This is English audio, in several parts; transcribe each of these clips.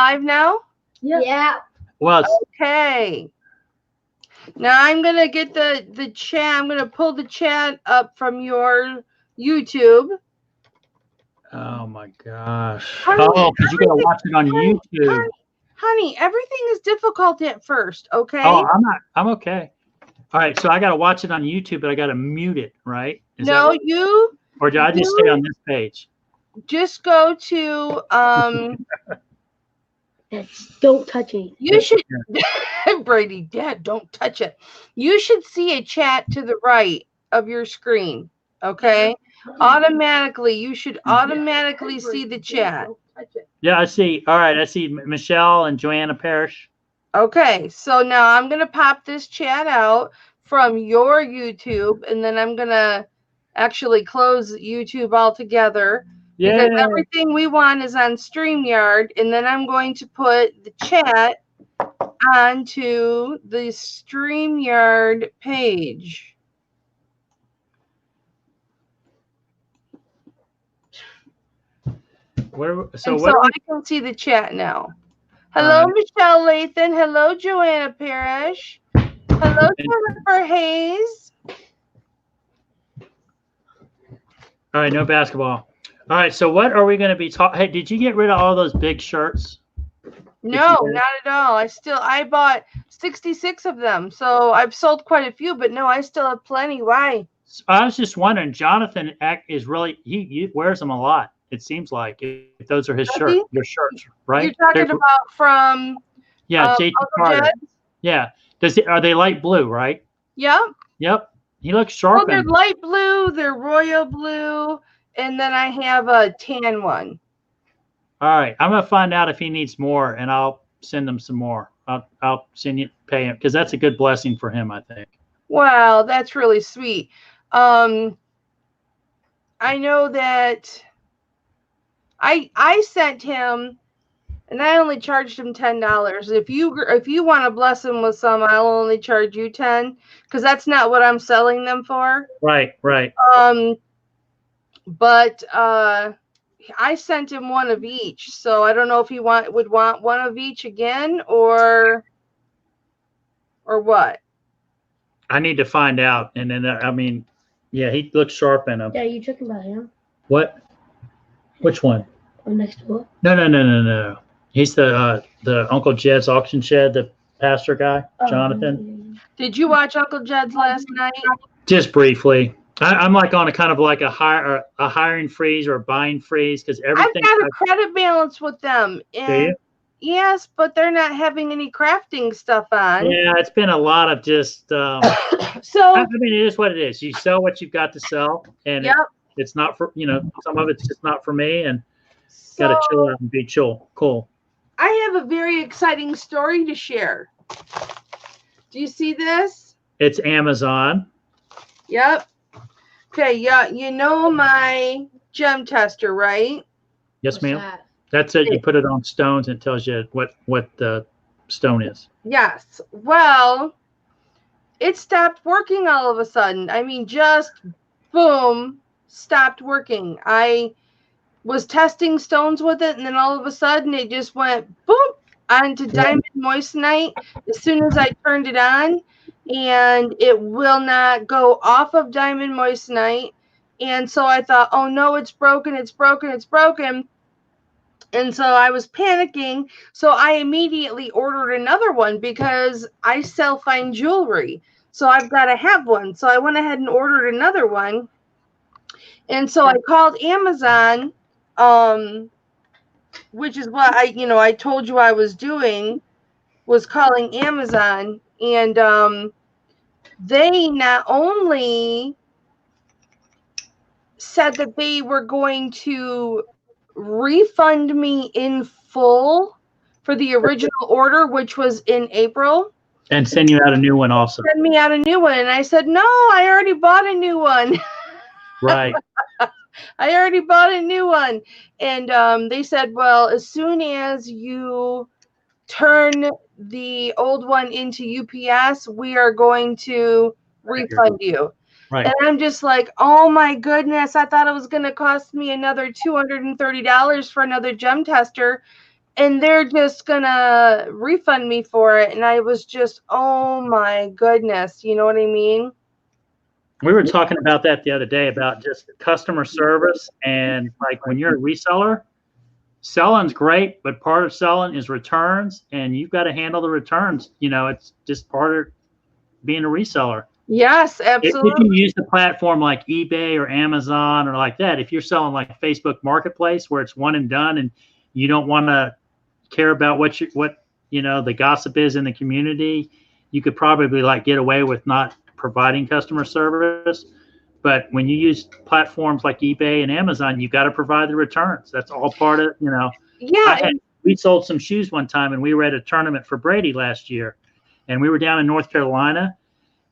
live now? Yep. Yeah. Well, okay. Now I'm gonna get the chat. I'm gonna pull the chat up from your YouTube. Oh my gosh! Honey, oh, because you gotta watch it on YouTube. Honey, everything is difficult at first. Okay. Oh, I'm not. I'm okay. All right, so I gotta watch it on YouTube, but I gotta mute it, right? No, you. Or did I just stay on this page? Just go to Don't touch it. You should, Brady, Dad, don't touch it. You should see a chat to the right of your screen. Okay, automatically, you should automatically see the chat. Yeah, I see. All right, I see Michelle and Joanna Parrish. Okay, so now I'm gonna pop this chat out from your YouTube, and then I'm gonna actually close YouTube altogether. Yeah. Because everything we want is on StreamYard, and then I'm going to put the chat onto the StreamYard page. So I can see the chat now. Hello, Michelle Lathan. Hello, Joanna Parrish. Hello, Jennifer Hayes. All right, no basketball. All right, so what are we going to be talking? Hey, did you get rid of all those big shirts? No, not at all. I bought 66 of them, so I've sold quite a few, but no, I still have plenty. Why? I was just wondering. Jonathan is really he wears them a lot. It seems like if those are his shirts, your shirts, right? You're talking about from JT Carter. Yeah. Are they light blue, right? Yep. Yep. He looks sharp. Well, they're light blue. They're royal blue. And then I have a tan one. All right. I'm going to find out if he needs more, and I'll send him some more. I'll send you, pay him, because that's a good blessing for him, I think. Wow, that's really sweet. I know that I sent him, and I only charged him $10. If you want to bless him with some, I'll only charge you $10, because that's not what I'm selling them for. Right. But I sent him one of each, so I don't know if he would want one of each again, or what. I need to find out, and then yeah, he looks sharp in them. Yeah, you talking about him? What? Which one? Next door. No. He's the Uncle Jed's auction shed, the pastor guy, Jonathan. Did you watch Uncle Jed's last night? Just briefly. I'm like on a kind of like a hiring freeze or a buying freeze, because everything. I've got a credit balance with them. And do you? Yes, but they're not having any crafting stuff on. Yeah, it's been a lot of just. So I mean, it is what it is. You sell what you've got to sell, and it's not for some of it's just not for me, and got to chill out and be chill. Cool. I have a very exciting story to share. Do you see this? It's Amazon. Yep. Okay, yeah, you know my gem tester, right? Yes, ma'am. That's it. You put it on stones and it tells you what the stone is. Yes. Well, it stopped working all of a sudden. I mean, just boom, stopped working. I was testing stones with it, and then all of a sudden it just went boom onto diamond moissanite as soon as I turned it on, and it will not go off of diamond moissanite. And so I thought, oh no, it's broken. And so I was panicking. So I immediately ordered another one because I sell fine jewelry. So I've got to have one. So I went ahead and ordered another one. And so I called Amazon, which is what I told you I was doing, was calling Amazon. And they not only said that they were going to refund me in full for the original order, which was in April. And send you out a new one also. Send me out a new one. And I said, no, I already bought a new one. Right. I already bought a new one. And they said, well, as soon as you turn the old one into UPS, we are going to refund you. Right. And I'm just like, oh my goodness, I thought it was going to cost me another $230 for another gem tester. and they're just gonna refund me for it. And I was just, oh my goodness, you know what I mean? We were talking about that the other day about just customer service, and like when you're a reseller, selling's great, but part of selling is returns, and you've got to handle the returns. It's just part of being a reseller. Yes, If absolutely. you use the platform like eBay or Amazon or like that, if you're selling like Facebook Marketplace where it's one and done, and you don't want to care about what the gossip is in the community, you could probably like get away with not providing customer service. But when you use platforms like eBay and Amazon, you've got to provide the returns. That's all part of, Yeah. We sold some shoes one time, and we were at a tournament for Brady last year, and we were down in North Carolina,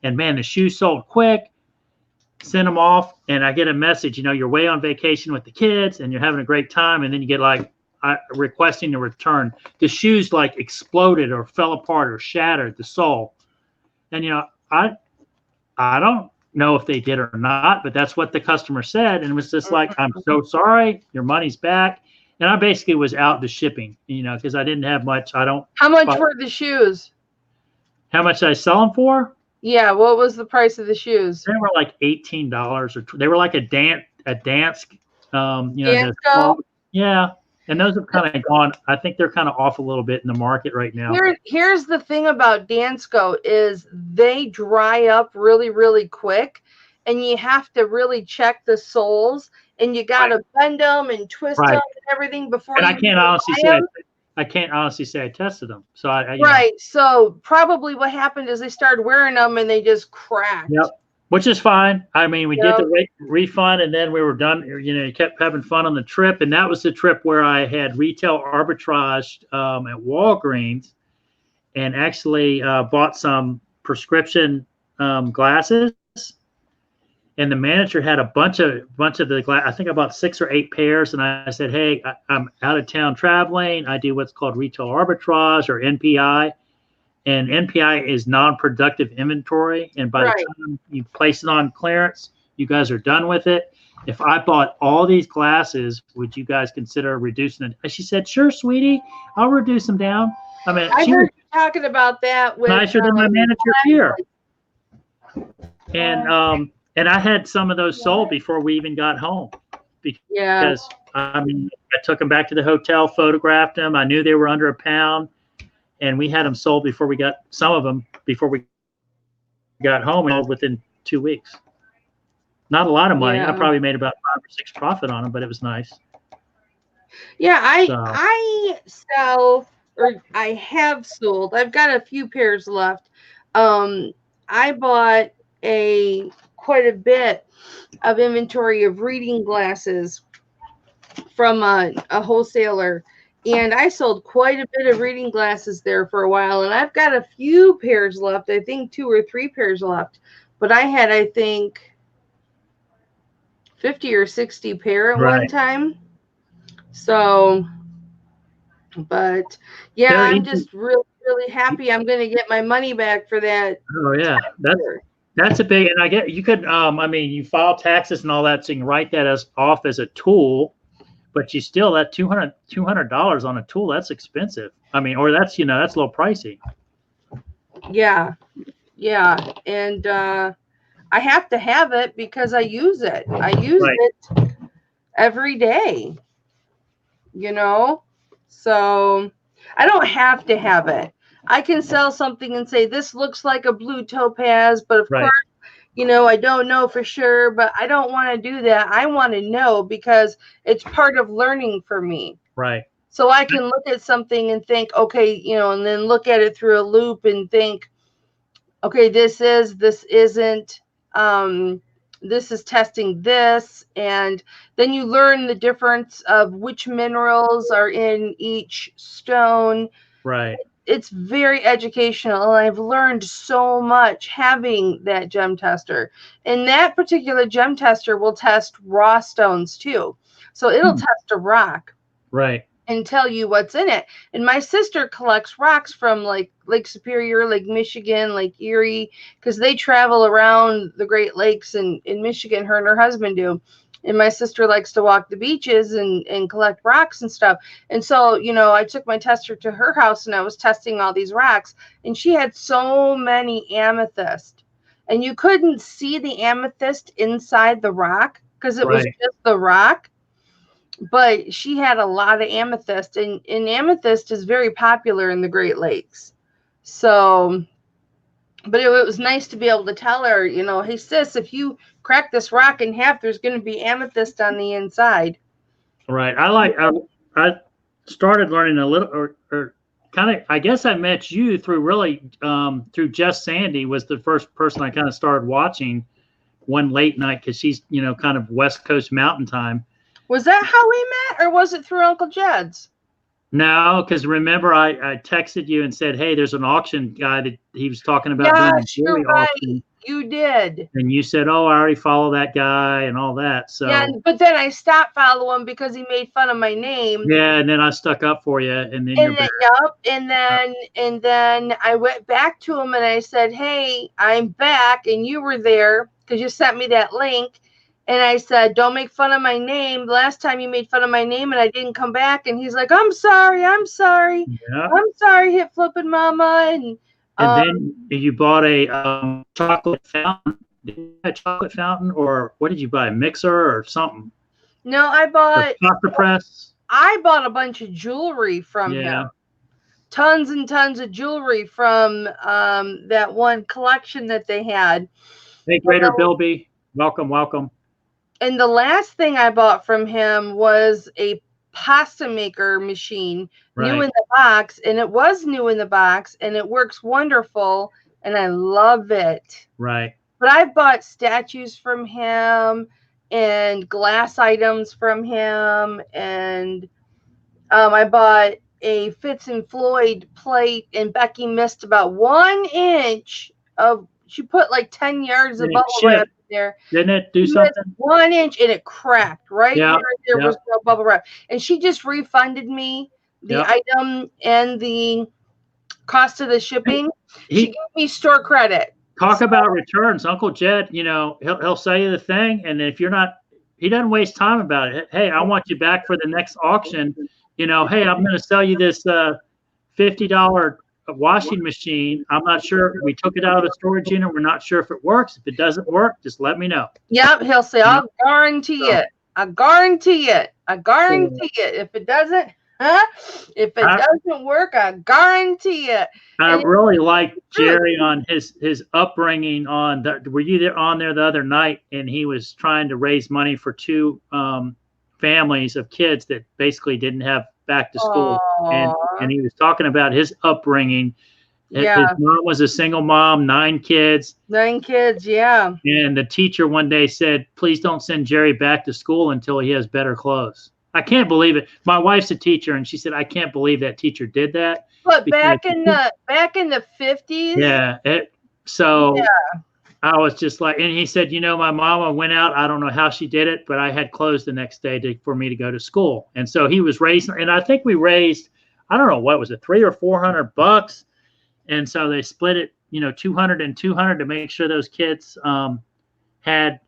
and man, the shoes sold quick. Send them off, and I get a message, you're way on vacation with the kids and you're having a great time, and then you get like requesting a return. The shoes like exploded or fell apart or shattered the sole, and I don't know if they did or not, but that's what the customer said, and it was just like, I'm so sorry, your money's back. And I basically was out the shipping, because I didn't have much. How much were the shoes? How much did I sell them for? Yeah, what was the price of the shoes? They were like $18, or they were like a dance, Dansko? Yeah, and those have kind of gone. I think they're kind of off a little bit in the market right now. Here's the thing about Dansko is they dry up really, really quick, and you have to really check the soles, and you got to bend them and twist them and everything before. And I can't honestly say I tested them. So So probably what happened is they started wearing them and they just cracked. Yep. Which is fine. I mean, we did the refund, and then we were done. You kept having fun on the trip, and that was the trip where I had retail arbitrage at Walgreens, and actually bought some prescription glasses. And the manager had a bunch of the glass. I think about 6 or 8 pairs. And I said, hey, I'm out of town traveling. I do what's called retail arbitrage, or NPI. And NPI is non-productive inventory. And by the time you place it on clearance, you guys are done with it. If I bought all these glasses, would you guys consider reducing it? And she said, sure, sweetie, I'll reduce them down. I mean, I heard you talking about that with nicer than my manager here. And I had some of those sold before we even got home, because I took them back to the hotel, photographed them. I knew they were under £1, and we had them sold before we got home, and within 2 weeks. Not a lot of money. I probably made about 5 or 6 profit on them, but it was nice. Yeah, I sell, or I have sold. I've got a few pairs left. I bought quite a bit of inventory of reading glasses from a wholesaler, and I sold quite a bit of reading glasses there for a while, and I've got a few pairs left. I think 2 or 3 pairs left, but I had, I think, 50 or 60 pair at one time. So, but yeah, I'm just really, really happy I'm going to get my money back for that. Oh yeah, that's a big, and I get, you could, you file taxes and all that, so you can write that off as a tool, but you still, that $200 on a tool, that's expensive. Or that's, that's a little pricey. Yeah. And I have to have it because I use it. I use it every day, so I don't have to have it. I can sell something and say, this looks like a blue topaz, but of course, I don't know for sure, but I don't want to do that. I want to know because it's part of learning for me. Right. So I can look at something and think, okay, and then look at it through a loop and think, okay, this isn't, this is testing this. And then you learn the difference of which minerals are in each stone. Right. It's very educational, and I've learned so much having that gem tester. And that particular gem tester will test raw stones too. So it'll test a rock. Right. And tell you what's in it. And my sister collects rocks from like Lake Superior, Lake Michigan, Lake Erie, because they travel around the Great Lakes in Michigan, her and her husband do. and my sister likes to walk the beaches and collect rocks and stuff. And so, you know, I took my tester to her house and I was testing all these rocks, and she had so many amethyst, and you couldn't see the amethyst inside the rock because it was just the rock. But she had a lot of amethyst, and amethyst is very popular in the Great Lakes. So, but it was nice to be able to tell her, you know, hey sis, if you crack this rock in half, there's going to be amethyst on the inside. Right. I started learning a little, or kind of, I guess I met you through through Jess Sandy was the first person I kind of started watching one late night, because she's, you know, kind of West Coast mountain time. Was that how we met, or was it through Uncle Jed's? No, because remember I texted you and said, hey, there's an auction guy that he was talking about doing a jewelry auction. You did. And you said, oh, I already follow that guy and all that. So yeah, but then I stopped following him because he made fun of my name. Yeah, and then I stuck up for you, and then and then I went back to him and I said, hey, I'm back, and you were there because you sent me that link. And I said, don't make fun of my name. The last time you made fun of my name and I didn't come back. And he's like, I'm sorry. Yeah. I'm sorry, Hip Flippin Mamma. And then you bought a chocolate fountain. Did you buy a chocolate fountain, or what did you buy? A mixer or something? No, I bought a coffee press. I bought a bunch of jewelry from him. Tons and tons of jewelry from that one collection that they had. Hey, Greater Bilby. Welcome. And the last thing I bought from him was a pasta maker machine, new in the box, and it was new in the box, and it works wonderful, and I love it. Right. But I bought statues from him and glass items from him, and I bought a Fitz and Floyd plate, and Becky missed about 1 inch of. She put like 10 yards of bubble wrap there. Didn't it do something? 1 inch, and it cracked right where there was no bubble wrap. And she just refunded me the item and the cost of the shipping. She gave me store credit. Talk about returns. Uncle Jed, you know, he'll sell you the thing, and if you're not, he doesn't waste time about it. Hey, I want you back for the next auction. You know, hey, I'm going to sell you this $50 washing machine. I'm not sure. We took it out of the storage unit. We're not sure if it works. If it doesn't work, just let me know. Yep, he'll say, I'll guarantee it. I guarantee it. I guarantee it. If it doesn't, if it doesn't work, I guarantee it. I really like Jerry on his upbringing. Were you there on there the other night? And he was trying to raise money for 2 families of kids that basically didn't have back to school. And he was talking about his upbringing. His mom was a single mom, 9 kids. 9 kids, yeah. And the teacher one day said, please don't send Jerry back to school until he has better clothes. I can't believe it. My wife's a teacher, and she said, I can't believe that teacher did that. But back in the 50s? Yeah. I was just like, and he said, you know, my mama went out. I don't know how she did it, but I had clothes the next day for me to go to school. And so he was raising, and I think we raised, I don't know, what was it, $300 or $400? And so they split it, you know, 200 and 200 to make sure those kids had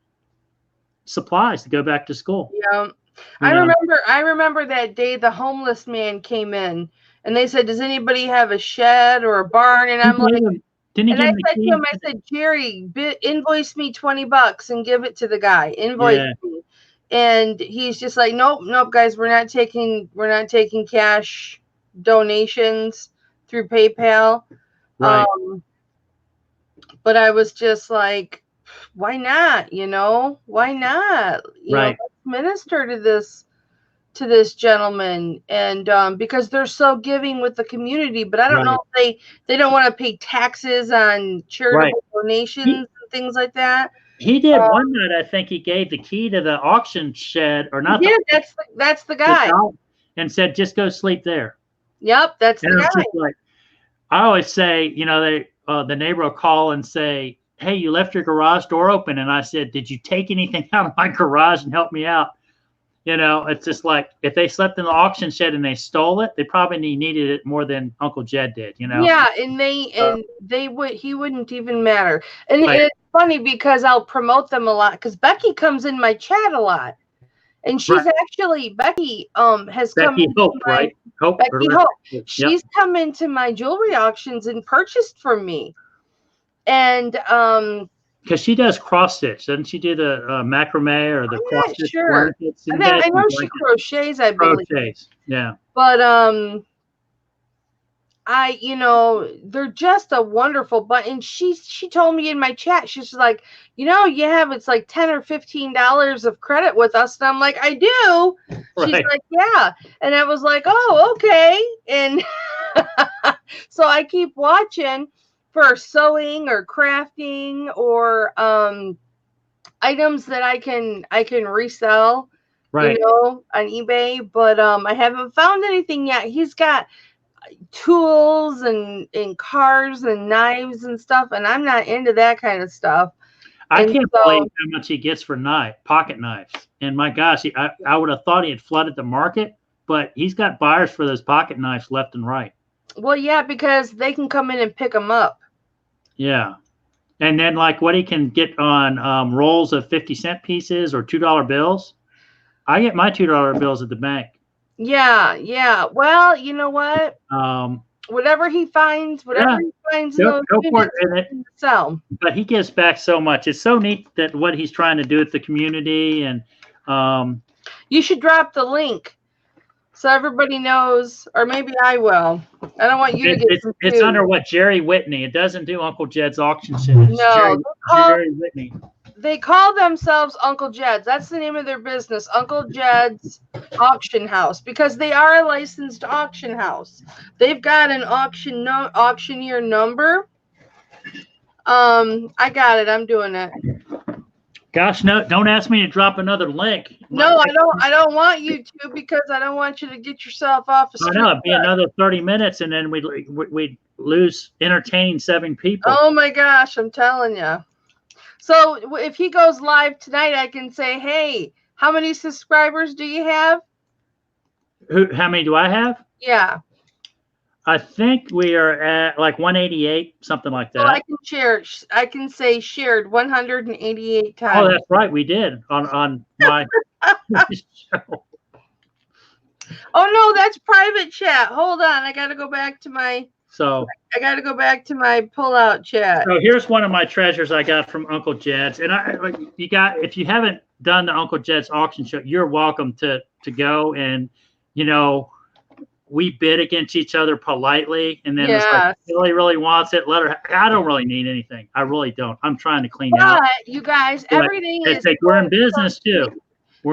supplies to go back to school. Yeah. I remember that day the homeless man came in and they said, does anybody have a shed or a barn? And I'm like, I said to him, I said, Jerry, invoice me $20 and give it to the guy. Invoice me. And he's just like, nope, guys, we're not taking cash donations through PayPal. Right. But I was just like, why not? You know, why not? You know, let's minister to this gentleman, and because they're so giving with the community, but I don't know if they don't want to pay taxes on charitable donations and things like that. He did one night. I think he gave the key to the auction shed, or not. Yeah, that's the guy. And said, just go sleep there. Yep, that's the guy. Like, I always say, you know, the neighbor will call and say, hey, you left your garage door open. And I said, did you take anything out of my garage and help me out? You know, it's just like, if they slept in the auction shed and they stole it, they probably needed it more than Uncle Jed did, you know? Yeah, and he wouldn't even matter. And it's funny because I'll promote them a lot because Becky comes in my chat a lot. and she's Right. actually Becky. Has come Becky into Hope, my right? Hope. Becky Hope. Yep. She's come into my jewelry auctions and purchased from me, and Because she does cross stitch, doesn't she? Do the macrame or the I'm cross not stitch sure. blankets? I, And know, then I know she crochets, I believe, crochets. Yeah. but they're just a wonderful button. She told me in my chat, she's like, you have it's like $10 or $15 of credit with us, and I'm like, I do. She's Right. like, yeah, and I was like, oh, okay, and so I keep watching for sewing or crafting or items that I can resell, Right. on eBay, but I haven't found anything yet. He's got tools and cars and knives and stuff, and I'm not into that kind of stuff. I And can't so, believe how much he gets for pocket knives. And my gosh, I would have thought he had flooded the market, but he's got buyers for those pocket knives left and right. well, yeah, because they can come in and pick them up. Yeah. And then like what he can get on rolls of 50-cent pieces or $2 bills. I get my $2 bills at the bank. Yeah. Well, you know what? Whatever he finds, Go for it. Sell. But he gives back so much. It's so neat that what he's trying to do with the community, and you should drop the link so everybody knows, or maybe I will. I don't want you to get confused. It's under what, Jerry Whitney. It doesn't do Uncle Jed's auction shed. No, Jerry Whitney. They call themselves Uncle Jed's. That's the name of their business, Uncle Jed's Auction House, because they are a licensed auction house. They've got an auctioneer number. I got it. I'm doing it. Gosh, no! Don't ask me to drop another link. No, I don't want you to, because I don't want you to get yourself off. I know it'd be another 30 minutes, and then we'd lose entertaining 7 people. Oh my gosh, I'm telling you. So if he goes live tonight, I can say, hey, how many subscribers do you have? How many do I have? Yeah. I think we are at like 188, something like that. Well, I can say shared 188 times. Oh, that's right. We did on my show. Oh no, that's private chat. Hold on. I got to go back to my pull-out chat. So here's one of my treasures I got from Uncle Jed's. And if you haven't done the Uncle Jed's auction show, you're welcome to go, and we bid against each other politely, and then it's like, really wants it, let her. I don't really need anything. I really don't. I'm trying to clean out. But you guys, everything is like we're in business too.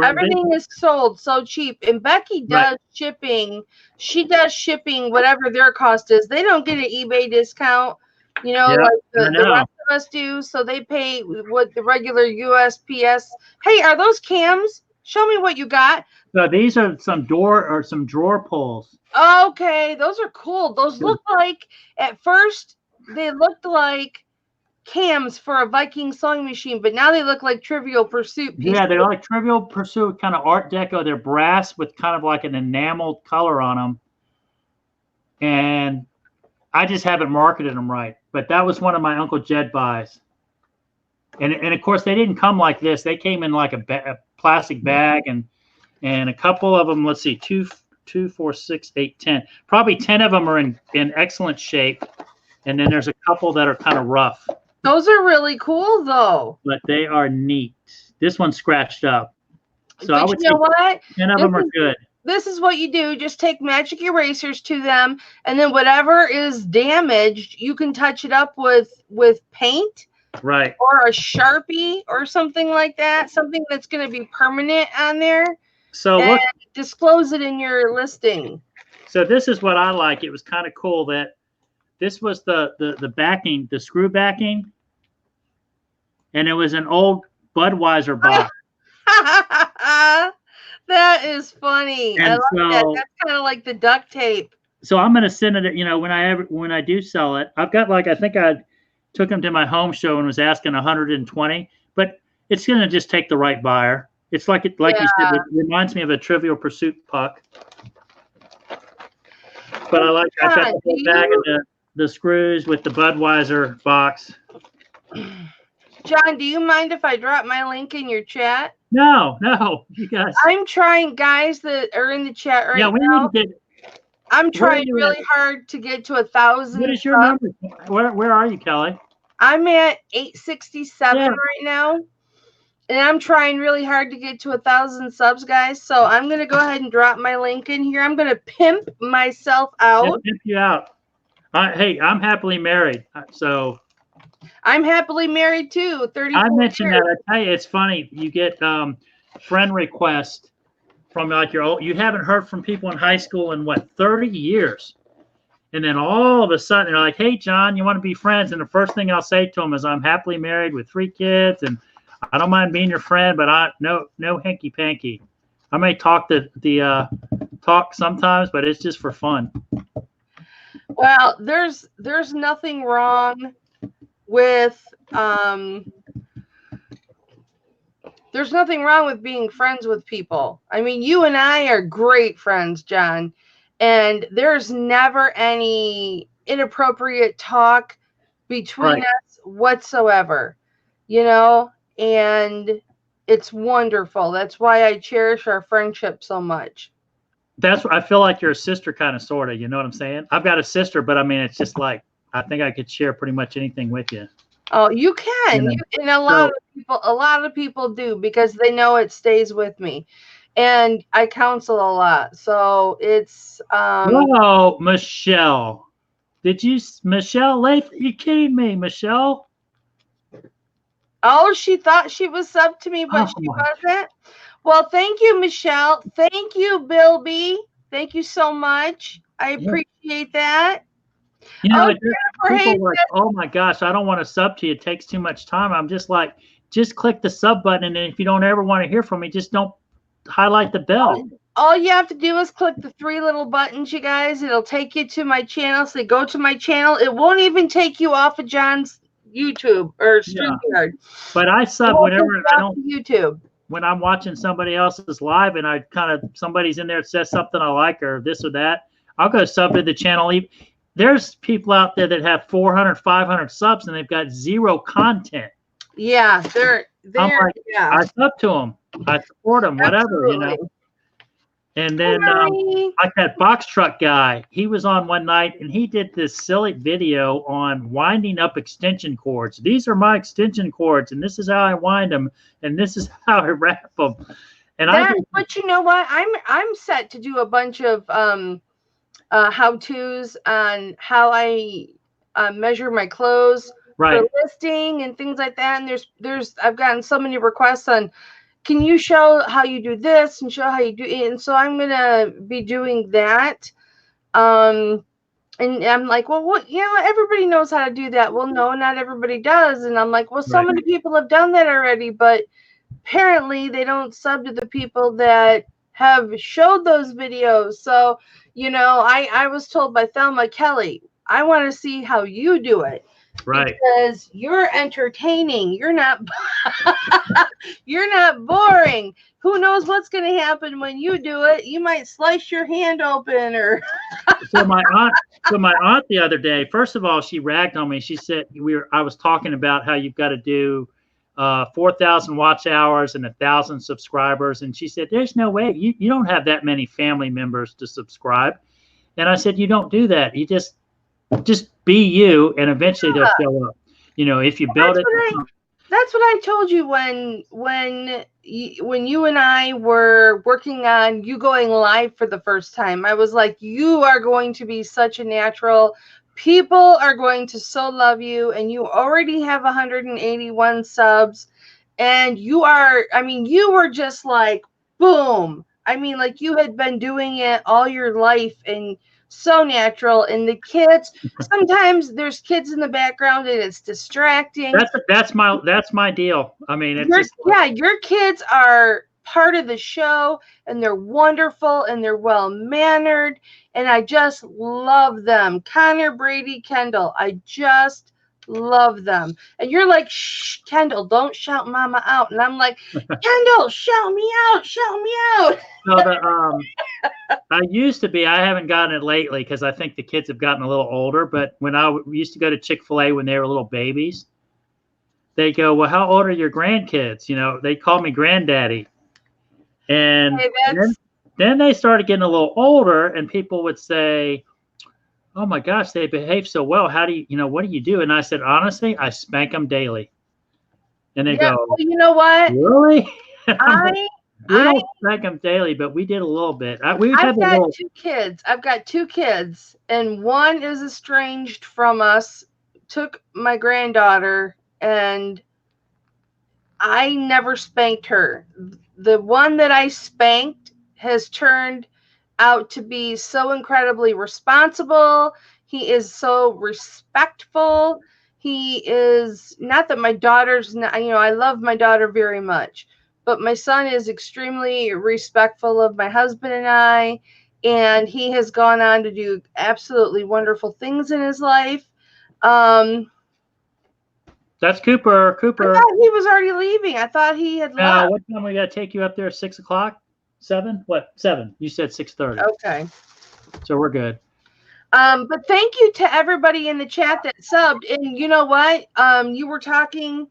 Everything is sold so cheap, and Becky does shipping. She does shipping, whatever their cost is. They don't get an eBay discount, like the rest of us do. So they pay what the regular USPS. Hey, are those cams? Show me what you got. So these are some drawer pulls. Okay, those are cool. Those look like, at first they looked like cams for a Viking sewing machine, but now they look like Trivial Pursuit pieces. Yeah, they're like Trivial Pursuit, kind of Art Deco. They're brass with kind of like an enameled color on them. And I just haven't marketed them right. But that was one of my Uncle Jed buys. And of course, they didn't come like this. They came in like a plastic bag, and a couple of them, let's see, 2, 4, 6, 8, 10. Probably 10 of them are in excellent shape. And then there's a couple that are kind of rough. Those are really cool, though. But they are neat. This one's scratched up. So but I would you know what? 10 of them are good. This is what you do. Just take magic erasers to them, and then whatever is damaged, you can touch it up with paint. Right. Or a Sharpie or something like that. Something that's going to be permanent on there. So look, disclose it in your listing. So this is what I like. It was kind of cool that this was the backing, the screw backing, and it was an old Budweiser box. That is funny. And I love that. That's kind of like the duct tape. So I'm going to send it. When I do sell it, I've got I think I took them to my home show and was asking 120, but it's going to just take the right buyer. It's like you said, it reminds me of a Trivial Pursuit puck. But I got the whole bag of the screws with the Budweiser box. John, do you mind if I drop my link in your chat? No, you guys. I'm trying, guys that are in the chat right Yeah, we now. need to get. I'm Where are trying you really at? hard to get to 1,000. What is your number? Where are you, Kelly? I'm at 867 Yeah. right now, and I'm trying really hard to get to 1,000 subs, guys. So I'm gonna go ahead and drop my link in here. I'm gonna pimp myself out. Pimp you out. Hey, I'm happily married, so. I'm happily married too. 34 I mentioned years. that. I tell you, it's funny. You get friend requests from like your old. You haven't heard from people in high school in what 30 years, and then all of a sudden they're like, "Hey, John, you want to be friends?" And the first thing I'll say to them is, "I'm happily married with 3 kids, and I don't mind being your friend, but no hanky panky. I may talk the talk sometimes, but it's just for fun." Well, there's nothing wrong with there's nothing wrong with being friends with people. I mean, you and I are great friends, John, and there's never any inappropriate talk between us whatsoever, and it's wonderful. That's why I cherish our friendship so much. That's what I feel like. You're a sister, kind of, sort of. You know what I'm saying? I've got a sister, but I mean, it's just like I think I could share pretty much anything with you. Oh, you can. And a lot of people do because they know it stays with me. And I counsel a lot. So it's Whoa, Michelle. Michelle Lath? Are you kidding me, Michelle? Oh, she thought she was sub to me, but she wasn't. Well, thank you, Michelle. Thank you, Bill B. Thank you so much. I appreciate that. You know, people are like, "Oh my gosh, I don't want to sub to you. It takes too much time." I'm just like, just click the sub button, and then if you don't ever want to hear from me, just don't highlight the bell. All you have to do is click the 3 little buttons, you guys. It'll take you to my channel. So go to my channel. It won't even take you off of John's YouTube or StreamYard. But I sub whenever I don't YouTube. When I'm watching somebody else's live and I kind of somebody's in there that says something I like or this or that, I'll go sub to the channel. There's people out there that have 400, 500 subs and they've got 0 content. Yeah, they're I'm like, yeah. I sub to them. I support them, whatever, you know. And then like that box truck guy, he was on one night and he did this silly video on winding up extension cords. These are my extension cords and this is how I wind them and this is how I wrap them. And but you know what? I'm set to do a bunch of how-tos on how I measure my clothes for listing and things like that. And there's I've gotten so many requests on, can you show how you do this and show how you do it? And so I'm gonna be doing that. And I'm like, well, what? Everybody knows how to do that. Well, no, not everybody does. And I'm like, well, so many people have done that already, but apparently they don't sub to the people that have showed those videos. So, I was told by Thelma, Kelly, I want to see how you do it. Right. Because you're entertaining. You're not you're not boring. Who knows what's going to happen when you do it? You might slice your hand open or So my aunt the other day, first of all, she ragged on me. She said I was talking about how you've got to do 4,000 watch hours and 1,000 subscribers. And she said, there's no way you don't have that many family members to subscribe. And I said, you don't do that. You just be you, and eventually they'll show up. If you build it. That's what I told you when you and I were working on you going live for the first time. I was like, you are going to be such a natural. People are going to so love you, and you already have 181 subs, and you were just like, boom. I mean, like you had been doing it all your life, and so natural. And the kids, sometimes there's kids in the background and it's distracting. That's my deal. I mean, it's your kids are part of the show and they're wonderful and they're well mannered and I just love them. Connor, Brady, Kendall, I just love them. And you're like, shh, Kendall, don't shout mama out. And I'm like, Kendall, shout me out. So I used to be, I haven't gotten it lately because I think the kids have gotten a little older, but when I used to go to Chick-fil-A when they were little babies, they go, well, how old are your grandkids? You know, they call me granddaddy. And Hey, then they started getting a little older, and people would say, oh my gosh, they behave so well. How do you, what do you do? And I said, honestly, I spank them daily. And they yeah, go, well, you know what? really? We I don't spank them daily, but we did a little bit. We I've have a got little. 2 kids. I've got 2 kids, and one is estranged from us. Took my granddaughter, and I never spanked her. The one that I spanked has turned out to be so incredibly responsible. He is so respectful. He is not that my daughter's not, I love my daughter very much, but my son is extremely respectful of my husband and I, and he has gone on to do absolutely wonderful things in his life. That's Cooper. I Cooper. thought he was already leaving. I thought he had left. What time we got to take you up there? 6 o'clock? 7? What? 7. You said 6:30. Okay. So we're good. But thank you to everybody in the chat that subbed. And you know what? You were talking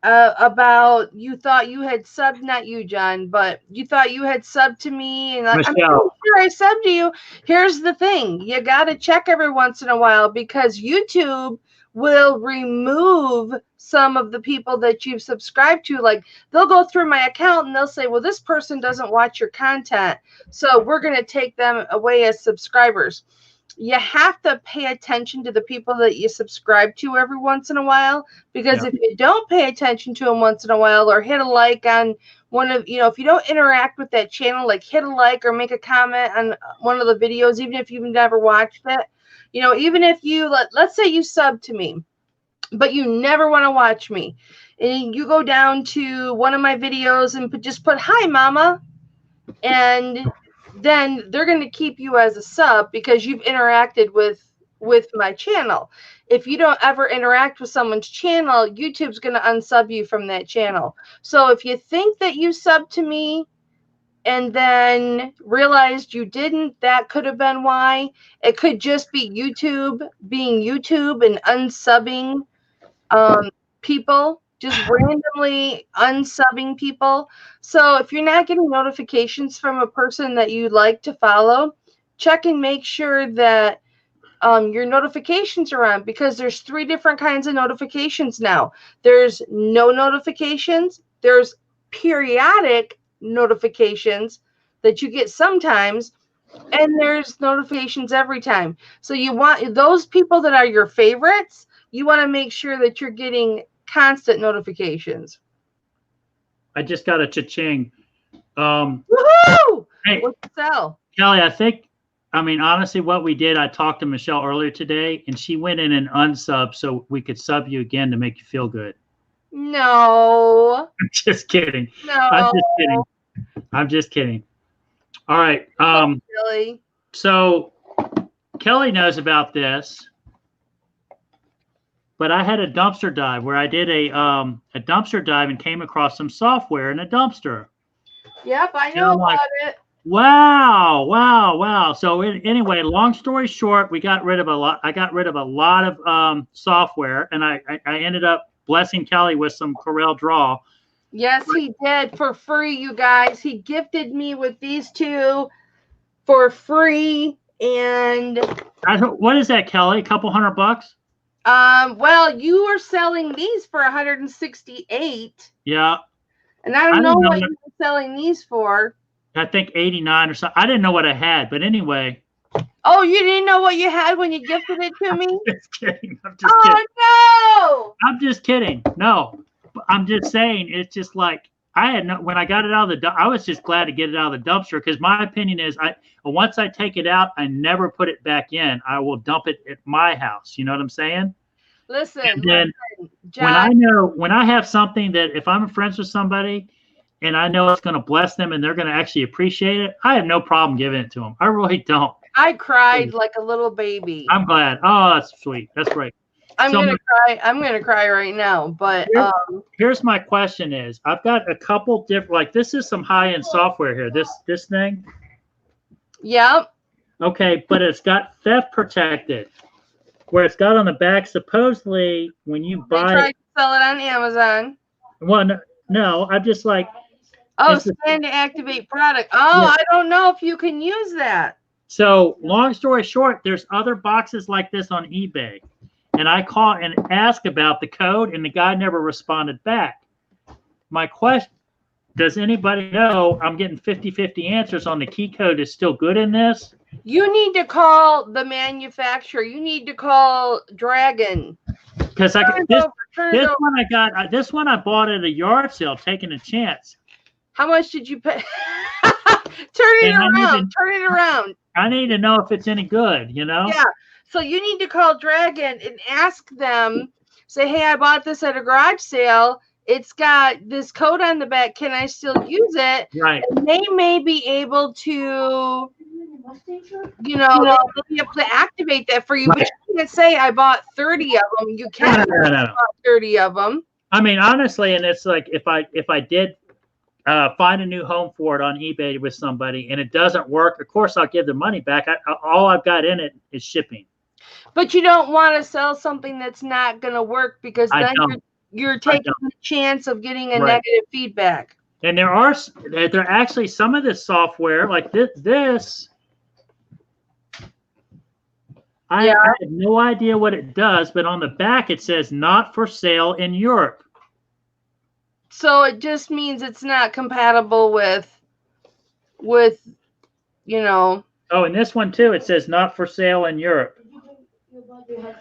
about you thought you had subbed, not you, John, but you thought you had subbed to me, and I'm pretty sure I subbed to you. Here's the thing: you got to check every once in a while, because YouTube will remove some of the people that you've subscribed to. Like, they'll go through my account and they'll say, well, this person doesn't watch your content, so we're going to take them away as subscribers. You have to pay attention to the people that you subscribe to every once in a while, because if you don't pay attention to them once in a while, or hit a like on one of, if you don't interact with that channel, like hit a like or make a comment on one of the videos, even if you've never watched it, even if you, let's say you sub to me, but you never want to watch me, and you go down to one of my videos and just put, hi, mama, and then they're going to keep you as a sub because you've interacted with my channel. If you don't ever interact with someone's channel, YouTube's going to unsub you from that channel. So if you think that you subbed to me and then realized you didn't, that could have been why. It could just be YouTube being YouTube and unsubbing people, just randomly unsubbing people. So if you're not getting notifications from a person that you'd like to follow, check and make sure that your notifications are on, because there's 3 different kinds of notifications now. There's no notifications, there's periodic notifications that you get sometimes, and there's notifications every time. So you want those people that are your favorites, you want to make sure that you're getting constant notifications. I just got a cha-ching. Woohoo! Hey, What's the sell? Kelly, honestly, what we did, I talked to Michelle earlier today, and she went in and unsubbed so we could sub you again to make you feel good. No. I'm just kidding. No. I'm just kidding. All right. Really? So Kelly knows about this, but I had a dumpster dive where I did a dumpster dive and came across some software in a dumpster. Yep, I know about it. Wow. So anyway, long story short, I got rid of a lot of software, and I ended up blessing Kelly with some Corel Draw. Yes, he did, for free, you guys. He gifted me with these 2 for free. And what is that, Kelly? A couple $100? Well, you were selling these for 168. Yeah. And I don't know what you were selling these for. I think 89 or something. I didn't know what I had, but anyway. Oh, you didn't know what you had when you gifted it to me? I'm just kidding. I'm just kidding. No! I'm just kidding. No. I'm just saying, it's just like, when I got it out of the, I was just glad to get it out of the dumpster, because my opinion is, once I take it out, I never put it back in. I will dump it at my house. You know what I'm saying? Listen, John, when I have something that, if I'm friends with somebody and I know it's going to bless them and they're going to actually appreciate it, I have no problem giving it to them. I really don't. I cried like a little baby. I'm glad. Oh, that's sweet. That's great. I'm gonna cry. I'm gonna cry right now. But here's my question: is I've got a couple different, like, this is some high-end software here. This thing. Yep. Okay, but it's got theft protected, where it's got on the back, supposedly when you buy. They tried to sell it on Amazon. Well, no, I'm just like, Oh, it's the- scan to activate product. Oh, Yeah. I don't know if you can use that. so long story short, there's other boxes like this on eBay. And I call and ask about the code, and the guy never responded back. My question, does anybody know I'm getting 50-50 answers on the key code is still good in this? You need to call the manufacturer. You need to call Dragon. Because Turn it this over. one I got, this one I bought at a yard sale, taking a chance. How much did you pay? Turn it around. I need to know if it's any good, you know? Yeah. So you need to call Dragon and ask them, say, hey, I bought this at a garage sale. It's got this code on the back. Can I still use it? Right. And they may be able to, they'll be able to activate that for you. Right. But you can't say I bought 30 of them. You can't No. 30 of them. I mean, honestly, and it's like if I did find a new home for it on eBay with somebody and it doesn't work, of course I'll give the money back. All I've got in it is shipping. But you don't want to sell something that's not going to work because then you're taking the chance of getting a negative feedback. And there are actually some of this software like this. I have no idea what it does, but on the back it says not for sale in Europe. So it just means it's not compatible with. Oh, and this one too, it says not for sale in Europe.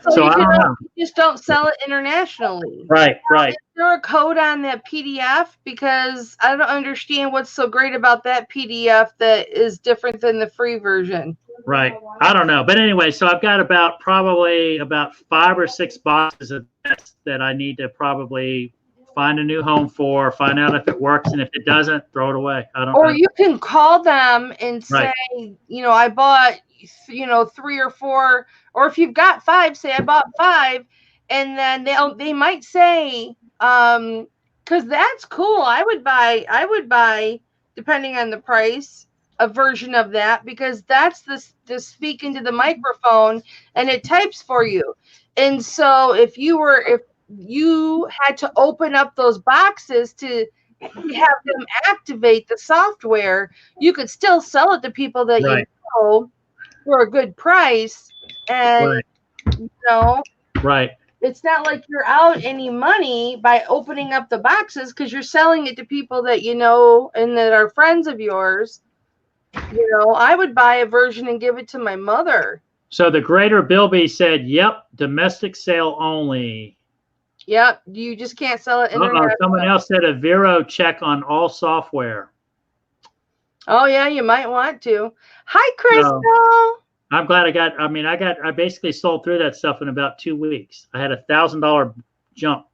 So I don't know. You just don't sell it internationally. Right. Is there a code on that PDF? Because I don't understand what's so great about that PDF that is different than the free version. Right. I don't know. But anyway, so I've got probably about 5 or 6 boxes of this that I need to probably find a new home for, find out if it works, and if it doesn't, throw it away. I don't know. Or you can call them and say, I bought, 3 or 4, or if you've got 5, say I bought 5, and then they might say, because that's cool. I would buy, depending on the price, a version of that, because that's the speak into the microphone and it types for you. And so if you had to open up those boxes to have them activate the software, you could still sell it to people that you know for a good price. And it's not like you're out any money by opening up the boxes, because you're selling it to people that you know and that are friends of yours. I would buy a version and give it to my mother. So the Greater Bilby said, yep, domestic sale only. Yep, you just can't sell it internationally. Someone else said a Vero check on all software. Oh yeah, you might want to. Hi, Crystal. I'm glad I basically sold through that stuff in about 2 weeks. I had $1,000 jump.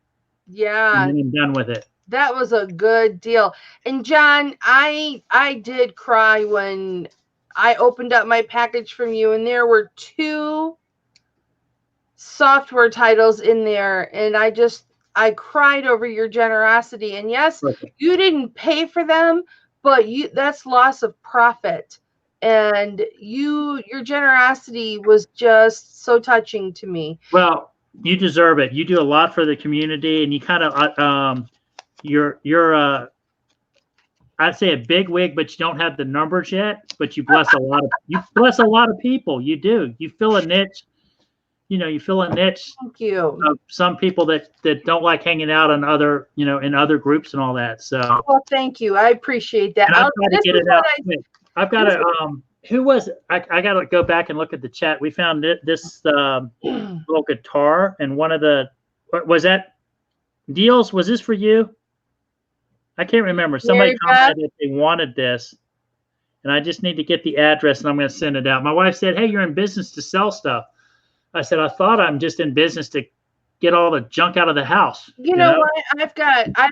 Yeah. And then I'm done with it. That was a good deal. And John, I did cry when I opened up my package from you, and there were 2 software titles in there, and I cried over your generosity. And yes, you didn't pay for them, but that's loss of profit. And your generosity was just so touching to me. Well, you deserve it. You do a lot for the community, and you kind of you're I'd say a big wig, but you don't have the numbers yet. But you bless a lot of people. You do. You fill a niche. You fill a niche. Thank you. Some people that don't like hanging out on other, in other groups and all that. So. Well, thank you. I appreciate that. I'll try to get it out. I've got to. Who was it? I got to go back and look at the chat. We found this little guitar, and one of the was that deals. Was this for you? I can't remember. Somebody commented that they wanted this, and I just need to get the address, and I'm going to send it out. My wife said, "Hey, you're in business to sell stuff." I said, "I thought I'm just in business to get all the junk out of the house." You know what? I've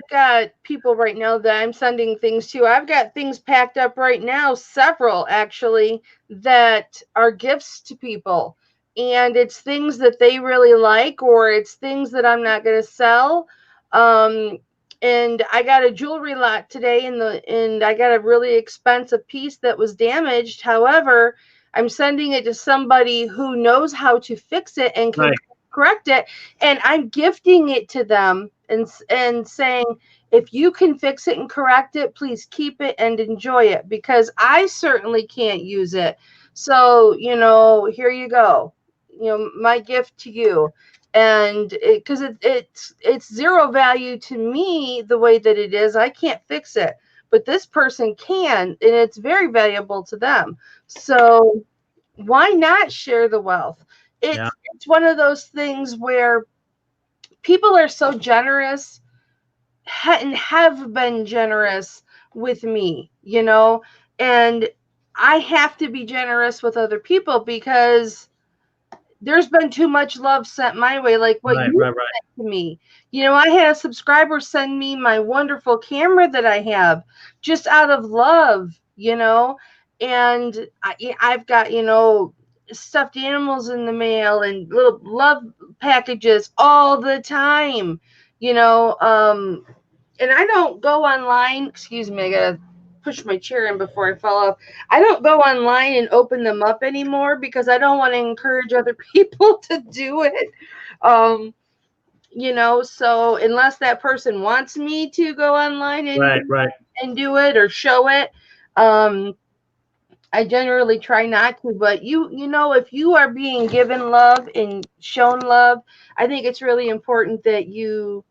got people right now that I'm sending things to. I've got things packed up right now, several actually, that are gifts to people. And it's things that they really like, or it's things that I'm not going to sell. And I got a jewelry lot today, and I got a really expensive piece that was damaged. However, I'm sending it to somebody who knows how to fix it and can correct it, and I'm gifting it to them and saying, if you can fix it and correct it, please keep it and enjoy it, because I certainly can't use it. So, here you go. My gift to you. And because it's zero value to me the way that it is, I can't fix it, but this person can, and it's very valuable to them. So why not share the wealth? Yeah. It's one of those things where people are so generous and have been generous with me, and I have to be generous with other people because there's been too much love sent my way, like what Right, you right, sent to me. I had a subscriber send me my wonderful camera that I have just out of love, and I've got, stuffed animals in the mail and little love packages all the time, and I don't go online. Excuse me, I gotta push my chair in before I fall off. I don't go online and open them up anymore because I don't want to encourage other people to do it. So unless that person wants me to go online and do it or show it, I generally try not to. But if you are being given love and shown love, I think it's really important that you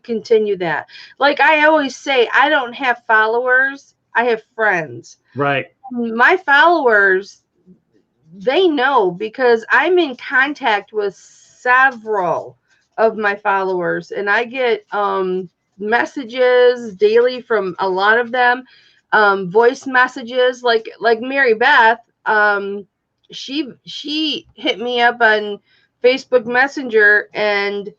continue that. Like I always say, I don't have followers, I have friends. right. My followers, they know because I'm in contact with several of my followers, and I get messages daily from a lot of them, voice messages, like Mary Beth. She hit me up on Facebook Messenger, and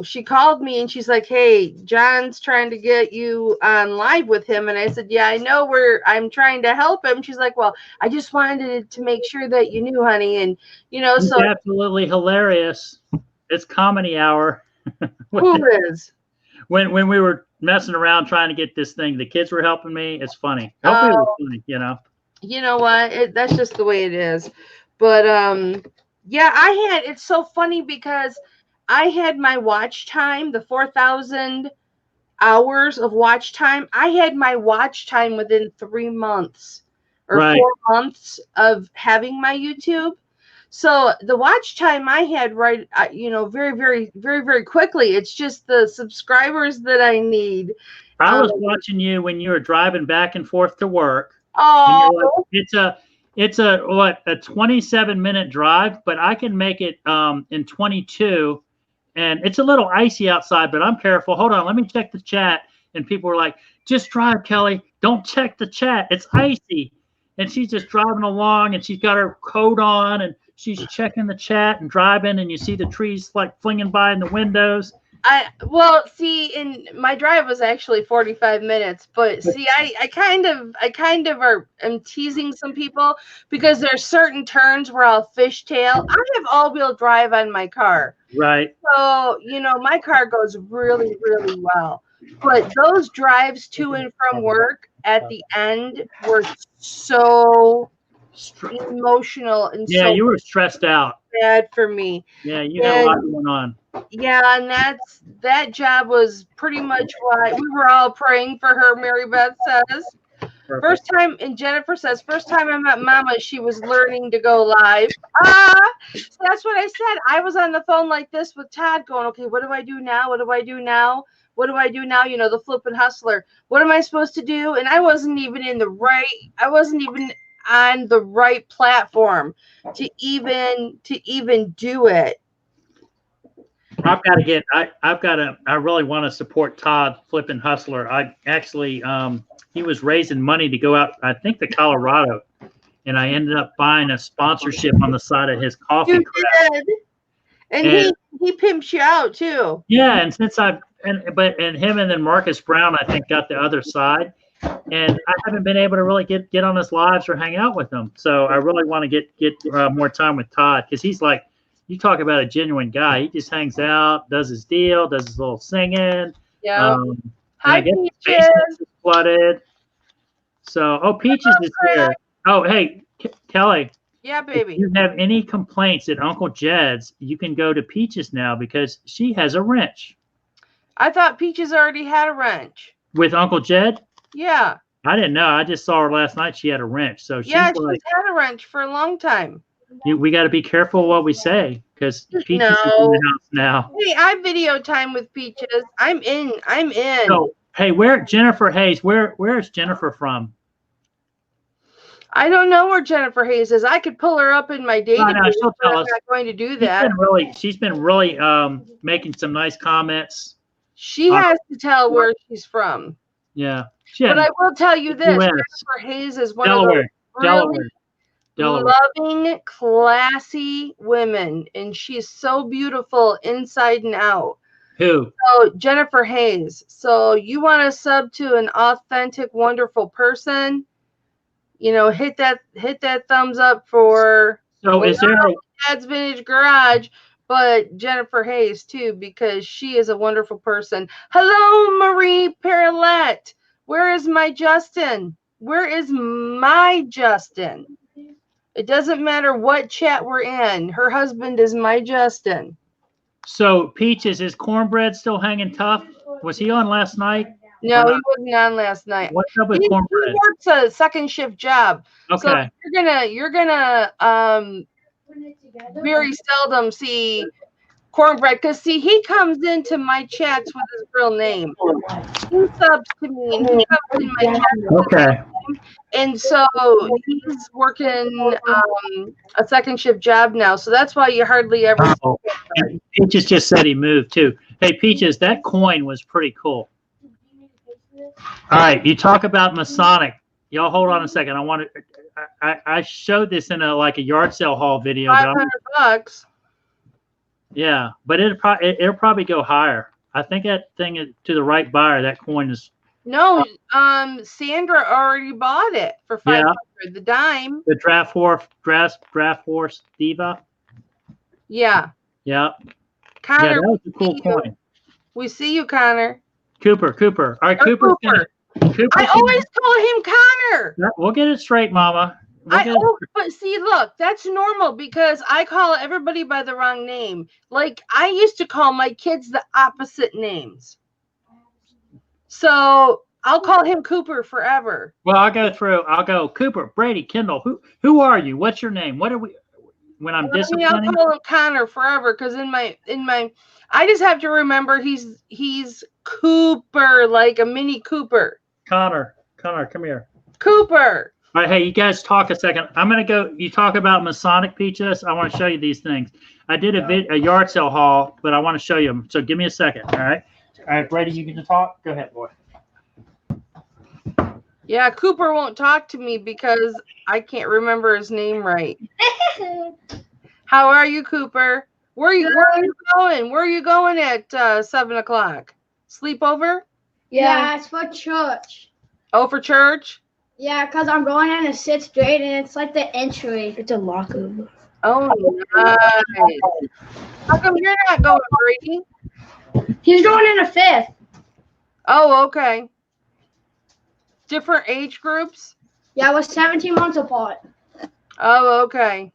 she called me and she's like, "Hey, John's trying to get you on live with him." And I said, "Yeah, I know, I'm trying to help him." She's like, "Well, I just wanted to make sure that you knew, honey." And It's so absolutely hilarious. It's comedy hour. who is? When we were messing around trying to get this thing, the kids were helping me. It's funny. Hopefully it was funny, You know what? That's just the way it is. But yeah, it's so funny because I had my watch time, the 4,000 hours of watch time. I had my watch time within 3 months or Right. 4 months of having my YouTube. So the watch time I had, right, very, very, very, very quickly. It's just the subscribers that I need. I was watching you when you were driving back and forth to work. Oh, like, it's a 27-minute drive, but I can make it in 22. And it's a little icy outside, but I'm careful. Hold on, let me check the chat. And people were like, "Just drive, Kelly. Don't check the chat. It's icy." And she's just driving along, and she's got her coat on, and she's checking the chat and driving, and you see the trees like flinging by in the windows. See, in my drive was actually 45 minutes, but see, I kind of am teasing some people because there's certain turns where I'll fishtail. I have all-wheel drive on my car. Right. So, my car goes really, really well. But those drives to and from work at the end were so emotional and so you were stressed out. Bad for me. Yeah, you had a lot going on. Yeah, and that job was pretty much why we were all praying for her, Mary Beth says. Perfect. First time, and Jennifer says, first time I met Mama, she was learning to go live. So that's what I said. I was on the phone like this with Todd going, okay, what do I do now? What do I do now? What do I do now? The flippin' hustler. What am I supposed to do? And I wasn't even on the right platform to even do it. I really want to support Todd Flippin' Hustler. I actually, he was raising money to go out, I think, to Colorado, and I ended up buying a sponsorship on the side of his coffee. You did. And he pimps you out too. Yeah, and since him and then Marcus Brown, I think, got the other side, and I haven't been able to really get on his lives or hang out with him. So I really want to get more time with Todd, because he's like, you talk about a genuine guy. He just hangs out, does his deal, does his little singing. Yeah. Hi, Peaches. Flooded. So, Peaches is here. Oh, hey, Kelly. Yeah, If baby. you have any complaints at Uncle Jed's, you can go to Peaches now because she has a wrench. I thought Peaches already had a wrench. With Uncle Jed? Yeah. I didn't know. I just saw her last night. She had a wrench. So she's Yeah, like, she's had a wrench for a long time. we got to be careful what we say because Peaches is in No. the house now. Hey, I video time with Peaches. I'm in. I'm in. So, hey, Jennifer Hayes? Where's Jennifer from? I don't know where Jennifer Hayes is. I could pull her up in my database, No, she'll but tell I'm us. not going to do that. She's been really making some nice comments. She has to tell where she's from. Yeah. But I will tell you this: US. Jennifer Hayes is one Delaware. of those really loving, classy women, and she's so beautiful inside and out. Who? So Jennifer Hayes. So you want to sub to an authentic, wonderful person? You know, hit that thumbs up for. So is there Dad's Vintage Garage, but Jennifer Hayes too, because she is a wonderful person. Hello, Marie Perlette. Where is my Justin? Where is my Justin? It doesn't matter what chat we're in. Her husband is my Justin. So Peaches, is Cornbread still hanging tough? Was he on last night? No, he wasn't on last night. What's up with Cornbread? He works a second shift job. Okay. So you're gonna very seldom see Cornbread, because see, he comes into my chats with his real name. He subs to me and he comes in my chat with his real name. And so he's working a second shift job now. So that's why you hardly ever see him. Peaches just said he moved too. Hey Peaches, that coin was pretty cool. All right, you talk about Masonic. Y'all hold on a second. I showed this in a yard sale haul video. $500. Yeah, but it'll probably go higher. I think that thing is to the right buyer. That coin is. No, Sandra already bought it for $500. Yeah. The dime. The draft horse diva. Yeah. Yeah. Connor, yeah, that was a cool coin. We see you, Connor. Cooper. All right, Cooper. I always call him Connor. Yeah, we'll get it straight, Mama. But see, look, that's normal because I call everybody by the wrong name. Like, I used to call my kids the opposite names. So I'll call him Cooper forever. Well, I'll go Cooper, Brady, Kendall. Who are you? What's your name? What are we? When I'm disciplining, I'll call him Connor forever because in my I just have to remember he's Cooper, like a Mini Cooper. Connor, come here. Cooper. All right, hey, you guys talk a second. I'm gonna go. You talk about Masonic Peaches. I want to show you these things. I did a yard sale haul, but I want to show you them. So give me a second. All right, Brady, you can talk. Go ahead, boy. Yeah, Cooper won't talk to me because I can't remember his name right. How are you, Cooper? Where are you going? Where are you going at 7 o'clock? Sleepover? Yeah, it's for church. Oh, for church? Yeah, because I'm going in a 6th grade and it's like the entry. It's a locker. Oh, nice. How come you're not going, Brady? He's going in a 5th. Oh, okay. Different age groups? Yeah, we're 17 months apart. Oh, okay.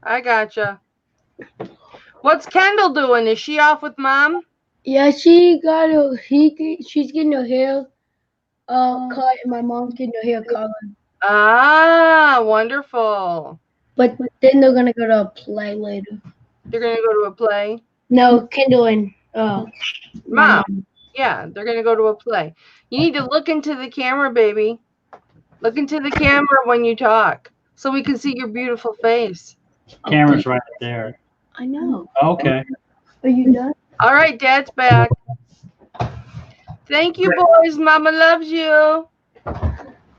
I gotcha. What's Kendall doing? Is she off with Mom? Yeah, she's getting her hair cut, and my mom's getting her hair colored. Ah, wonderful. But then they're gonna go to a play later. They're gonna go to a play? No, Kendall and Mom. Yeah, they're gonna go to a play. You need to look into the camera, baby. Look into the camera when you talk, so we can see your beautiful face. Camera's right there. I know. Okay. Are you done? All right, Dad's back. Thank you, boys. Mama loves you.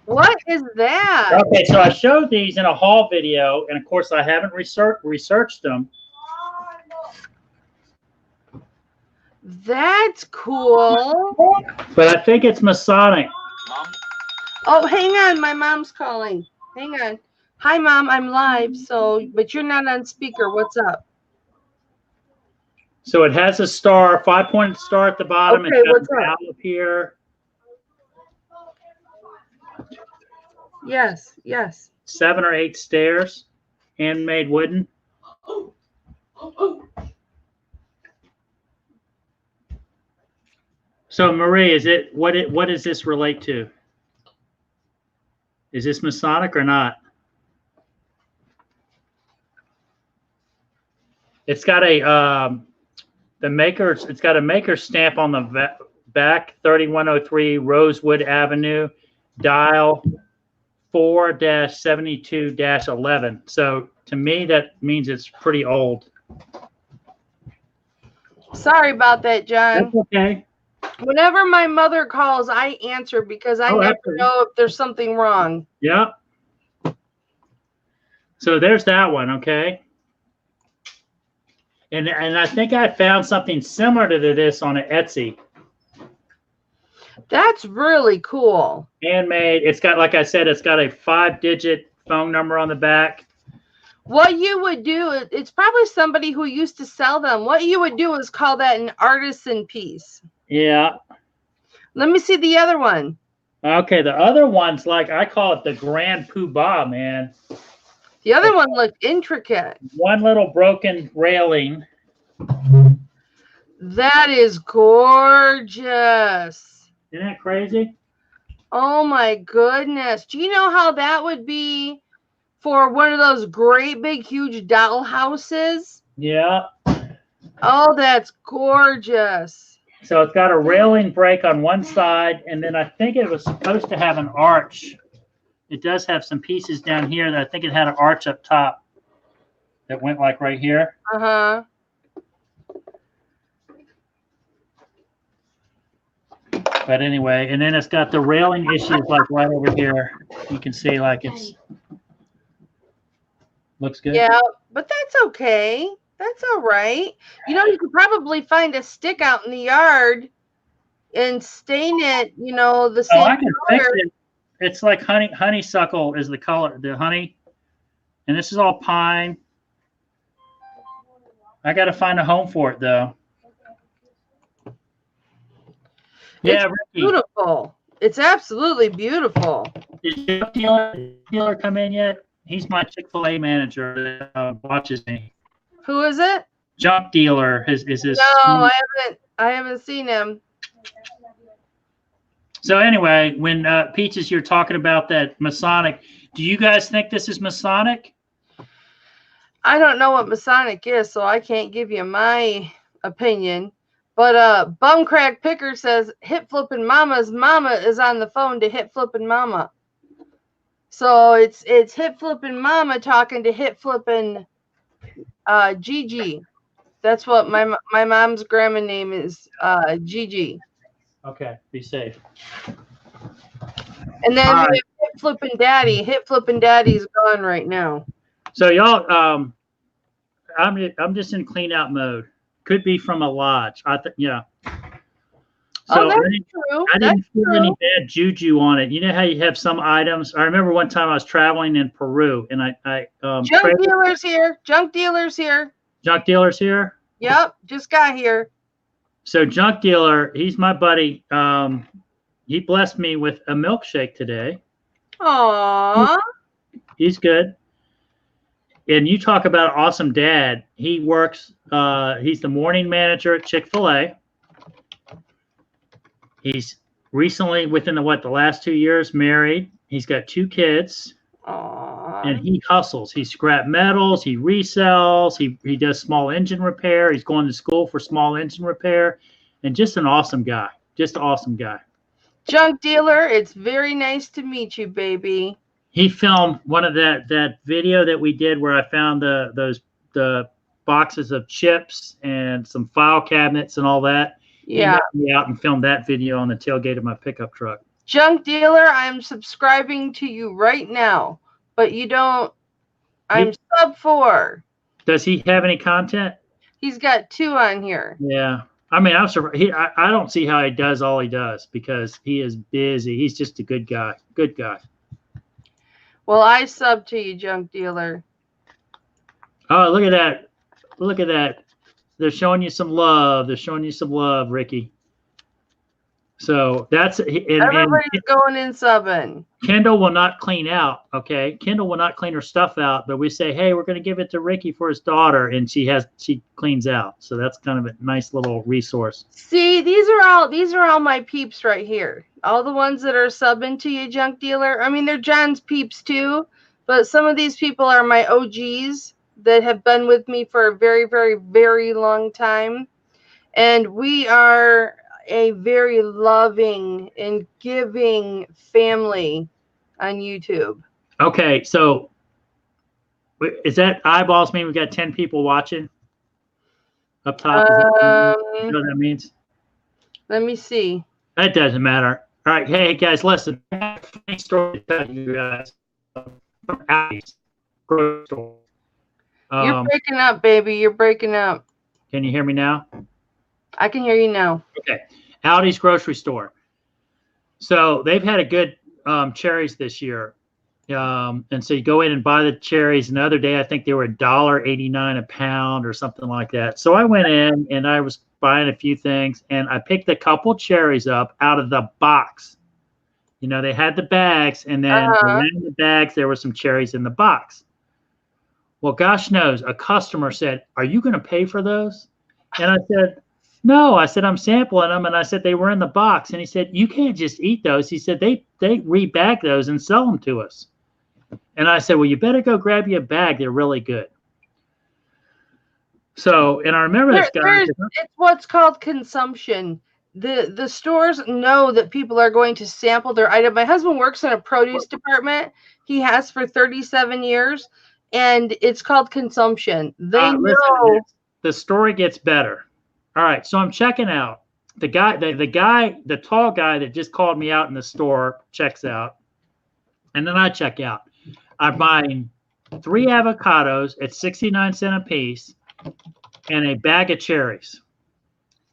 What is that? Okay, so I showed these in a haul video, and of course I haven't researched them. That's cool. But I think it's Masonic. Oh, hang on. My mom's calling. Hang on. Hi, Mom. I'm live, but you're not on speaker. What's up? So it has a star, 5-pointed star at the bottom. Okay, it's got what's an up? owl up here. Yes. 7 or 8 stairs, handmade wooden. So Marie, what does this relate to? Is this Masonic or not? It's got a it's got a maker stamp on the back, 3103 Rosewood Avenue, dial 4-72-11. So to me, that means it's pretty old. Sorry about that, John. That's okay. Whenever my mother calls, I answer because I never know if there's something wrong. Yeah. So there's that one, okay? And I think I found something similar to this on an Etsy. That's really cool. Handmade. It's got, like I said, it's got a 5-digit phone number on the back. What you would do, it's probably somebody who used to sell them. What you would do is call that an artisan piece. Yeah. Let me see the other one. Okay, the other one's like, I call it the Grand Poobah, man. The other one looked intricate. One little broken railing. That is gorgeous. Isn't that crazy? Oh my goodness. Do you know how that would be for one of those great big huge doll houses? Yeah. Oh, that's gorgeous. So it's got a railing break on one side, and then I think it was supposed to have an arch. It does have some pieces down here that I think it had an arch up top that went like right here. Uh-huh. But anyway, and then it's got the railing issues like right over here. You can see like it's looks good. Yeah, but that's okay. That's all right. You know, you could probably find a stick out in the yard and stain it, you know, the same I can fix color. it. It's like honeysuckle is the color, the honey. And this is all pine. I got to find a home for it though. Yeah, It's beautiful. It's absolutely beautiful. Did the dealer come in yet? He's my Chick-fil-A manager that watches me. Who is it? Junk dealer is his. No, I haven't seen him. So anyway, when Peaches, you're talking about that Masonic, do you guys think this is Masonic? I don't know what Masonic is, so I can't give you my opinion. But Bumcrack Picker says Hip Flippin Mama's mama is on the phone to Hip Flippin Mama. So it's Hip Flippin Mama talking to Hip Flippin Gigi. That's what my mom's grandma name is, Gigi. Okay, be safe. And then we have Hip Flippin Daddy. Hip Flippin Daddy's gone right now. So y'all, I'm just in clean out mode. Could be from a lodge. Yeah. So that's true. I didn't feel any bad juju on it. You know how you have some items. I remember one time I was traveling in Peru, and I junk dealers here. Junk dealers here. Junk dealers here. Yep, just got here. So junk dealer, he's my buddy. He blessed me with a milkshake today. Aww. He's good. And you talk about awesome dad. He works. He's the morning manager at Chick-fil-A. He's recently, within the last 2 years, married. He's got 2 kids. Aww. And he hustles. He scrap metals. He resells. He does small engine repair. He's going to school for small engine repair. And just an awesome guy. Just an awesome guy. Junk dealer, it's very nice to meet you, baby. He filmed one of that video that we did where I found the boxes of chips and some file cabinets and all that. Yeah. He got me out and filmed that video on the tailgate of my pickup truck. Junk dealer, I'm subscribing to you right now, but you don't. I'm sub 4. Does he have any content? He's got 2 on here. Yeah. I mean, I'm surprised. I don't see how he does all he does because he is busy. He's just a good guy. Good guy. Well, I sub to you, junk dealer. Oh, look at that. Look at that. They're showing you some love. They're showing you some love, Ricky. So that's Everybody's going in subbing. Kendall will not clean out. Okay, Kendall will not clean her stuff out, but we say, hey, we're going to give it to Ricky for his daughter, and she cleans out. So that's kind of a nice little resource. See, these are all my peeps right here. All the ones that are subbing to you, junk dealer. I mean, they're John's peeps too, but some of these people are my OGs that have been with me for a very, very, very long time, and we are a very loving and giving family on YouTube. Okay, so is that eyeballs mean we got 10 people watching up top? You know what that means? Let me see. That doesn't matter. All right, hey guys, listen. I have a funny story to tell you guys from Aldi's grocery store. You're breaking up, baby. You're breaking up. Can you hear me now? I can hear you now. Okay, Aldi's grocery store. So they've had a good cherries this year. And so you go in and buy the cherries. And the other day, I think they were $1.89 a pound or something like that. So I went in and I was buying a few things, and I picked a couple cherries up out of the box. You know, they had the bags, and then around the bags, there were some cherries in the box. Well, gosh knows, a customer said, "Are you going to pay for those?" And I said, "No." I said, "I'm sampling them." And I said, "They were in the box." And he said, "You can't just eat those." He said, they rebag those and sell them to us. And I said, "Well, you better go grab you a bag. They're really good." So, and I remember this guy. It's what's called consumption. The stores know that people are going to sample their item. My husband works in a produce department. He has for 37 years, and it's called consumption. They know. The story gets better. All right, so I'm checking out. The tall guy that just called me out in the store checks out, and then I check out. I'm buying 3 avocados at 69 cents a piece and a bag of cherries.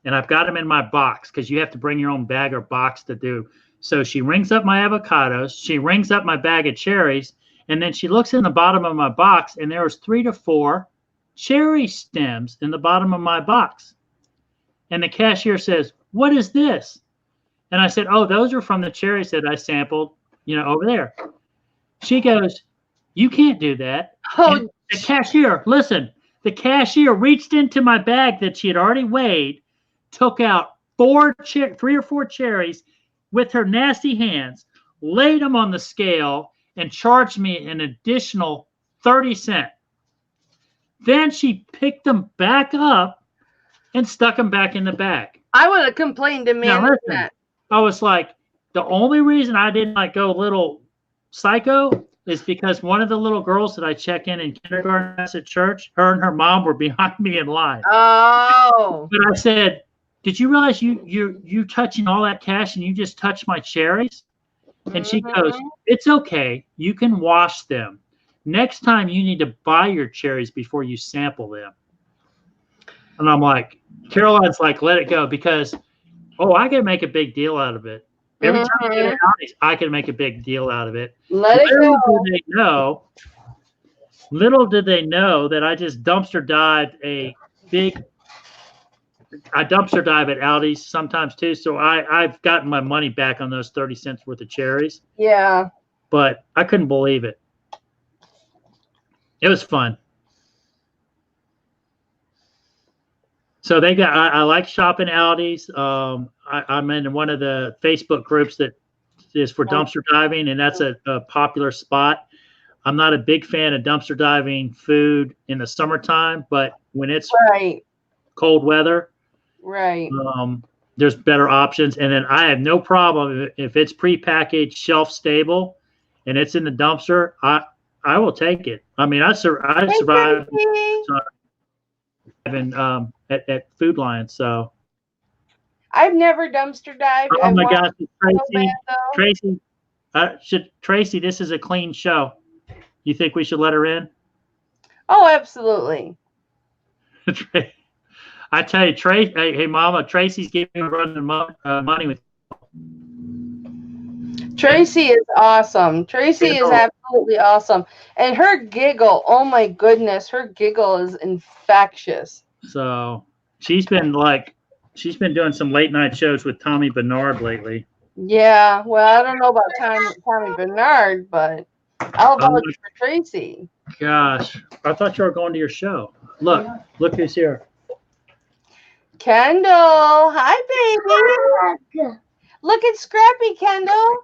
And I've got them in my box because you have to bring your own bag or box to do. So she rings up my avocados, she rings up my bag of cherries, and then she looks in the bottom of my box, and there was 3 to 4 cherry stems in the bottom of my box. And the cashier says, "What is this?" And I said, "Oh, those are from the cherries that I sampled, over there." She goes, "You can't do that." Oh, the cashier, listen, the cashier reached into my bag that she had already weighed, took out 3 or 4 cherries with her nasty hands, laid them on the scale, and charged me an additional 30 cents. Then she picked them back up and stuck them back in the bag. I would have complained to management. I was like, the only reason I didn't go a little psycho is because one of the little girls that I check in kindergarten at church, her and her mom were behind me in line. Oh. But I said, "Did you realize you touching all that cash and you just touched my cherries?" And she goes, "It's okay. You can wash them. Next time you need to buy your cherries before you sample them." And I'm like, Caroline's like, "Let it go," because, I can make a big deal out of it. Every time I get out, I can make a big deal out of it. Let it go. Little did they know that I just dumpster dived I dumpster dive at Aldi's sometimes too. So I've gotten my money back on those 30 cents worth of cherries. Yeah. But I couldn't believe it. It was fun. So I like shopping Aldi's. I'm in one of the Facebook groups that is for dumpster diving, and that's a popular spot. I'm not a big fan of dumpster diving food in the summertime, but when it's cold weather, there's better options. And then I have no problem if it's prepackaged, shelf stable, and it's in the dumpster. I will take it. I mean, I survived at Food Lion, so. I've never dumpster dived. Oh my gosh, Tracy, this is a clean show. You think we should let her in? Oh, absolutely. I tell you, hey, Mama, Tracy's giving me a run of money with. Tracy is awesome. Tracy is absolutely awesome. And her giggle, oh my goodness, her giggle is infectious. So she's been like She's been doing some late night shows with Tommy Bernard lately. Yeah, well, I don't know about Tommy Bernard, but how about for Tracy? Gosh, I thought you were going to your show. Look who's here. Kendall, hi, baby. Look at Scrappy, Kendall.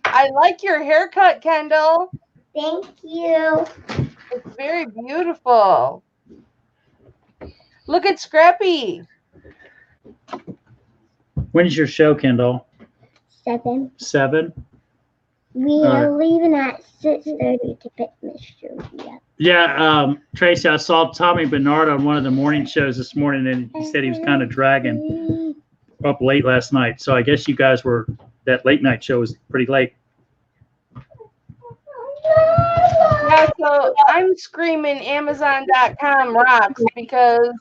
I like your haircut, Kendall. Thank you. It's very beautiful. Look at Scrappy. When is your show, Kendall? 7. 7? We are leaving at 6:30 to pick Miss Josie up. Yeah, Tracy, I saw Tommy Bernard on one of the morning shows this morning, and he said he was kind of dragging up late last night. So I guess you guys were, that late night show was pretty late. Yeah, so I'm screaming Amazon.com rocks because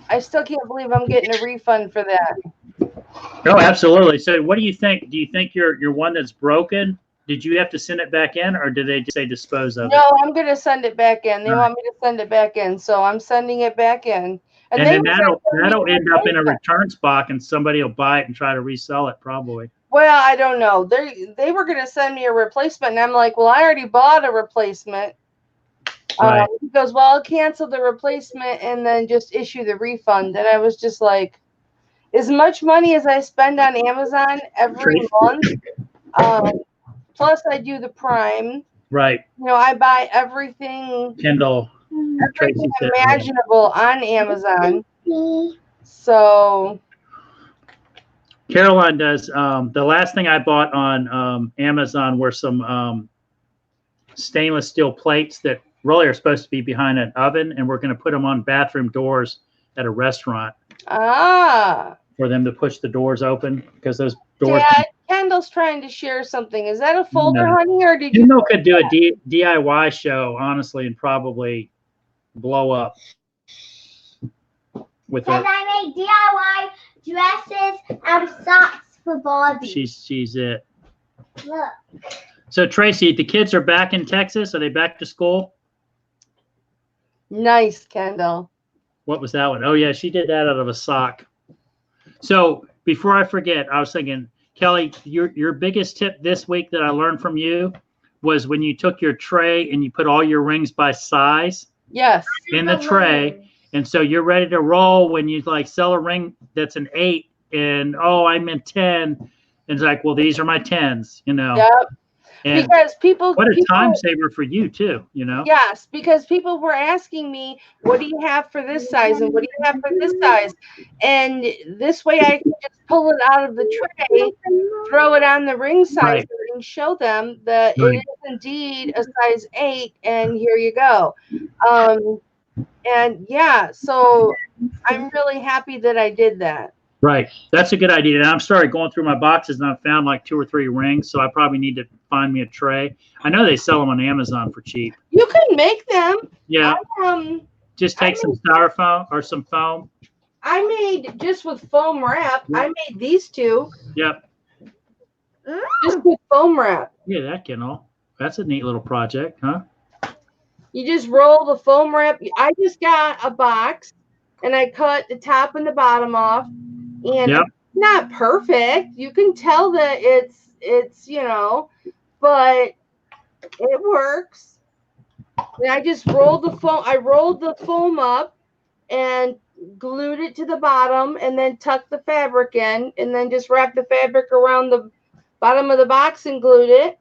I still can't believe I'm getting a refund for that. Oh, absolutely. So what do you think? Do you think you're one that's broken? Did you have to send it back in, or did they just say dispose of it? No, I'm going to send it back in. They want me to send it back in, so I'm sending it back in. And then that'll end up in a returns box, and somebody will buy it and try to resell it probably. Well, I don't know. They were going to send me a replacement, and I'm like, well, I already bought a replacement. Right. He goes, well, I'll cancel the replacement and then just issue the refund. And I was just like, as much money as I spend on Amazon every month, plus I do the Prime. Right. You know, I buy everything. Kendall. Everything imaginable on Amazon. So Caroline does. The last thing I bought on Amazon were some stainless steel plates that really are supposed to be behind an oven, and we're going to put them on bathroom doors at a restaurant. For them to push the doors open, because those doors. Dad, Kendall's trying to share something. Is that a folder, honey, or did you? You could do a DIY show, honestly, and probably blow up. Because I make DIY dresses and socks for Barbie. She's it. Look. So Tracy, the kids are back in Texas. Are they back to school? Nice, Kendall. What was that one? Oh yeah, she did that out of a sock. So before I forget, I was thinking, Kelly, your biggest tip this week that I learned from you was when you took your tray and you put all your rings by size. Yes. In the tray. And so you're ready to roll when you like sell a ring that's an 8 and I meant 10. And it's like, well, these are my 10s, you know. Yep. And because people what a time saver for you too, you know. Yes, because people were asking me, what do you have for this size and what do you have for this size? And this way I can just pull it out of the tray, throw it on the ring size and show them that it is indeed a size 8 and here you go. And yeah, so I'm really happy that I did that. Right. That's a good idea. And I'm started going through my boxes and I've found like 2 or 3 rings. So I probably need to find me a tray. I know they sell them on Amazon for cheap. You can make them. Yeah. Just take some styrofoam or some foam. I made just with foam wrap. I made these 2. Yep. Just with foam wrap. Yeah, that can all. That's a neat little project, huh? You just roll the foam wrap. I just got a box and I cut the top and the bottom off. And it's not perfect. You can tell that it's you know, but it works. And I just rolled the foam. I rolled the foam up and glued it to the bottom and then tucked the fabric in and then just wrapped the fabric around the bottom of the box and glued it.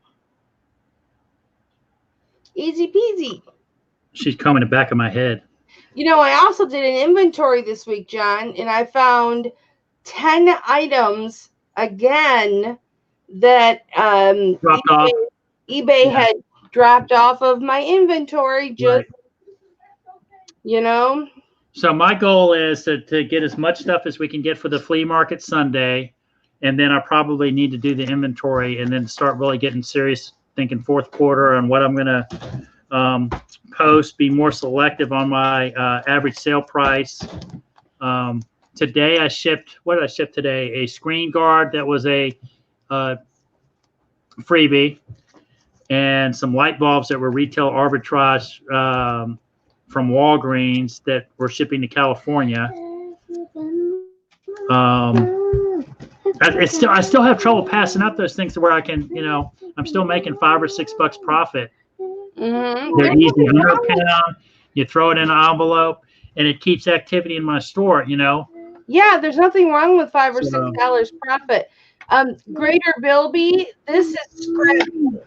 Easy peasy. She's coming the back of my head. You know, I also did an inventory this week, John, and I found 10 items again that eBay had dropped off of my inventory. Just you know. So my goal is to get as much stuff as we can get for the flea market Sunday, and then I probably need to do the inventory and then start really getting serious, thinking fourth quarter on what I'm gonna post, be more selective on my average sale price. Today I shipped, what did I ship today? A screen guard that was a freebie, and some light bulbs that were retail arbitrage from Walgreens that were shipping to California. I still have trouble passing up those things to where I can, I'm still making $5 or $6 profit. Mm-hmm. They're easy, 100 pound. You throw it in an envelope, and it keeps activity in my store. Yeah, there's nothing wrong with $5 or $6 profit. Greater Bilby, this is Scrappy,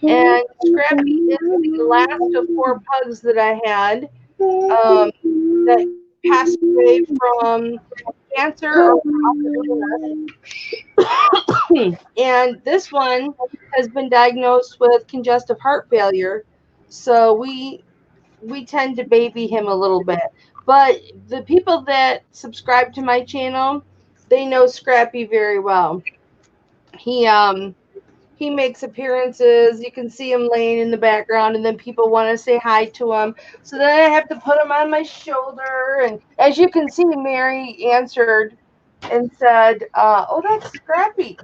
and Scrappy is the last of 4 pugs that I had that passed away from cancer or and this one has been diagnosed with congestive heart failure, so we tend to baby him a little bit. But the people that subscribe to my channel, they know Scrappy very well. He makes appearances. You can see him laying in the background, and then people want to say hi to him. So then I have to put him on my shoulder. And as you can see, Mary answered and said, "Oh, that's Scrappy.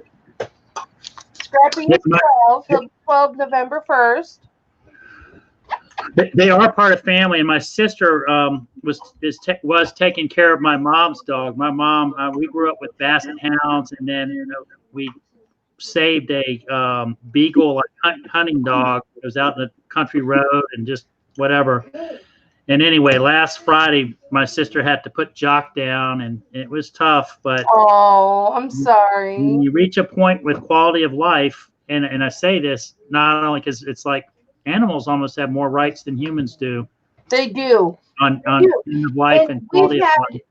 Scrappy is 12. He'll be 12 November 1st." They are part of family, and my sister was taking care of my mom's dog. My mom, we grew up with Basset Hounds, and then we saved a beagle, like hunting dog. It was out in the country road and just whatever. And anyway, last Friday, my sister had to put Jock down, and it was tough. But oh, I'm sorry. When you reach a point with quality of life, and I say this not only because it's like animals almost have more rights than humans do. They do. On end of life and quality of life.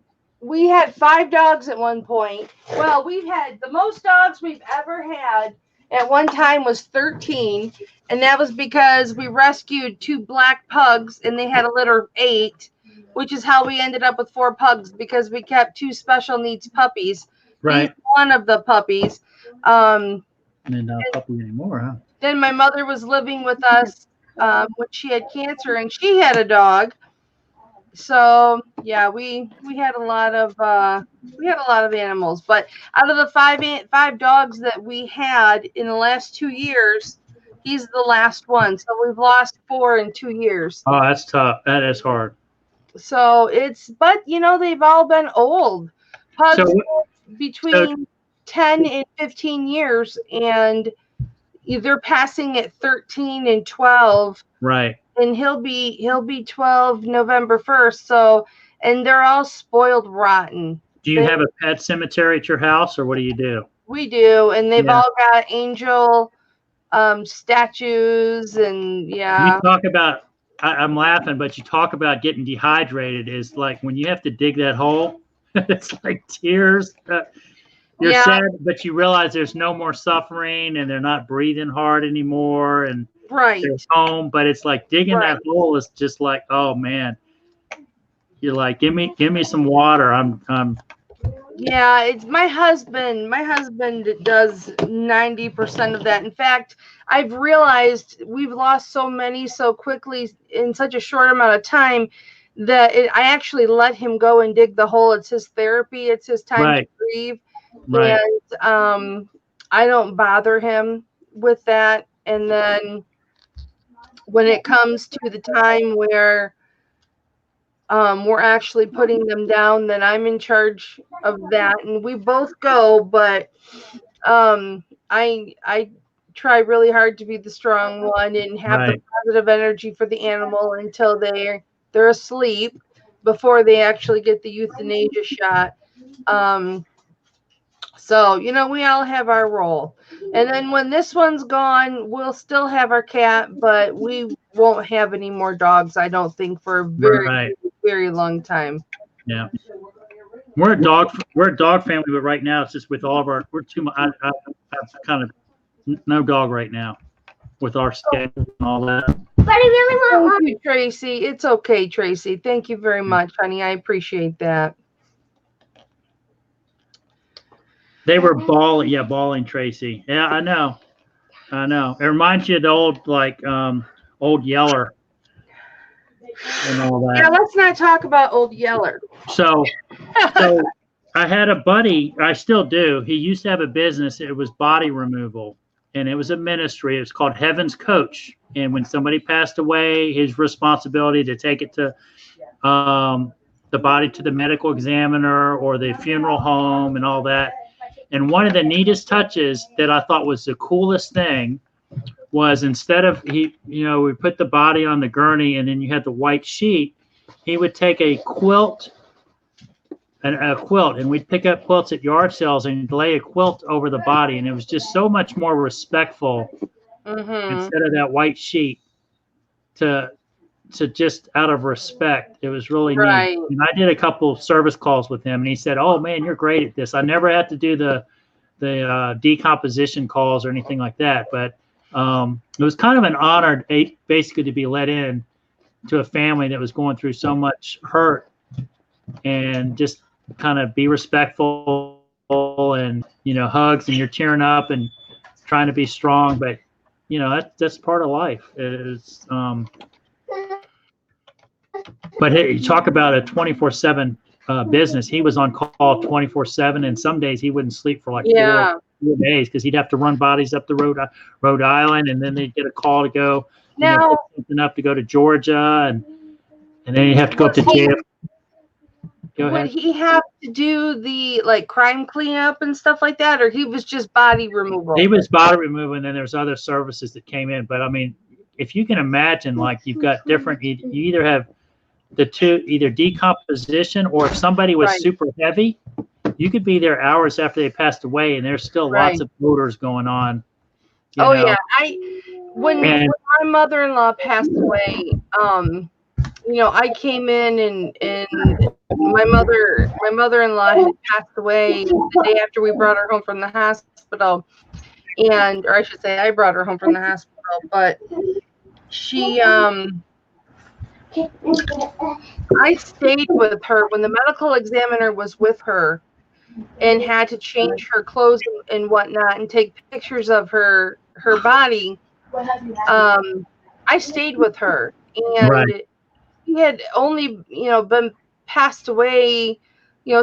We had 5 dogs at one point. Well, we've had the most dogs we've ever had at one time was 13, and that was because we rescued 2 black pugs, and they had a litter of 8, which is how we ended up with 4 pugs, because we kept 2 special needs puppies. Right. He's one of the puppies. And not a puppy anymore, huh? Then my mother was living with us when she had cancer, and she had a dog. So yeah, we had a lot of animals. But out of the 5 dogs that we had in the last 2 years, he's the last one. So we've lost 4 in 2 years. Oh, that's tough. That is hard. So but they've all been old. Pugs between 10 and 15 years, and they're passing at 13 and 12. Right. And he'll be 12 November 1st. So, and they're all spoiled rotten. Do you have a pet cemetery at your house, or what do you do? We do, and they've all got angel statues, and yeah. You talk about, I'm laughing, but you talk about getting dehydrated is like when you have to dig that hole, it's like tears. You're sad, but you realize there's no more suffering, and they're not breathing hard anymore, and right. They're home. But it's like digging that hole is just like, oh man, you're like, give me some water. Yeah, it's my husband. My husband does 90% of that. In fact, I've realized we've lost so many so quickly in such a short amount of time that I actually let him go and dig the hole. It's his therapy. It's his time to grieve. Right. And I don't bother him with that. And then when it comes to the time where we're actually putting them down, then I'm in charge of that. And we both go, but I try really hard to be the strong one and have the positive energy for the animal until they're asleep before they actually get the euthanasia shot. So, we all have our role. And then when this one's gone, we'll still have our cat, but we won't have any more dogs, I don't think, for a very, very long time. Yeah. We're a dog family, but right now it's just with all of we're too much. I have kind of no dog right now with our schedule and all that. But I really want one. Thank you, Tracy. It's okay, Tracy. Thank you very much, honey. I appreciate that. They were bawling, Tracy. Yeah, I know. It reminds you of the old Yeller and all that. Yeah, let's not talk about old Yeller. So I had a buddy, I still do. He used to have a business. It was body removal, and it was a ministry. It was called Heaven's Coach. And when somebody passed away, his responsibility to take it to the body to the medical examiner or the funeral home and all that. And one of the neatest touches that I thought was the coolest thing was, instead of we put the body on the gurney and then you had the white sheet, he would take a quilt, and we'd pick up quilts at yard sales and lay a quilt over the body, and it was just so much more respectful instead of that white sheet, to just out of respect. It was really neat. And I did a couple of service calls with him, and he said, "Oh man, you're great at this. I never had to do the decomposition calls or anything like that, but it was kind of an honor, basically, to be let in to a family that was going through so much hurt, and just kind of be respectful, and hugs, and you're tearing up and trying to be strong, but that's part of life. But hey, you talk about a 24/7 business. He was on call 24/7, and some days he wouldn't sleep for like 4 days because he'd have to run bodies up the Rhode Island, and then they'd get a call to go pick something up to go to Georgia, and then you'd have to go up to jail. Go ahead. Would he have to do the crime cleanup and stuff like that, or he was just body removal? He was body removal, and then there's other services that came in. But I mean, if you can imagine, you've got different. You either have the two, either decomposition, or if somebody was super heavy, you could be there hours after they passed away, and there's still lots of odors going on. Yeah, when my mother-in-law passed away, I came in and my mother-in-law had passed away the day after we brought her home from the hospital, or I should say I brought her home from the hospital, but she I stayed with her when the medical examiner was with her and had to change her clothes and whatnot and take pictures of her body. I stayed with her, and he had only been passed away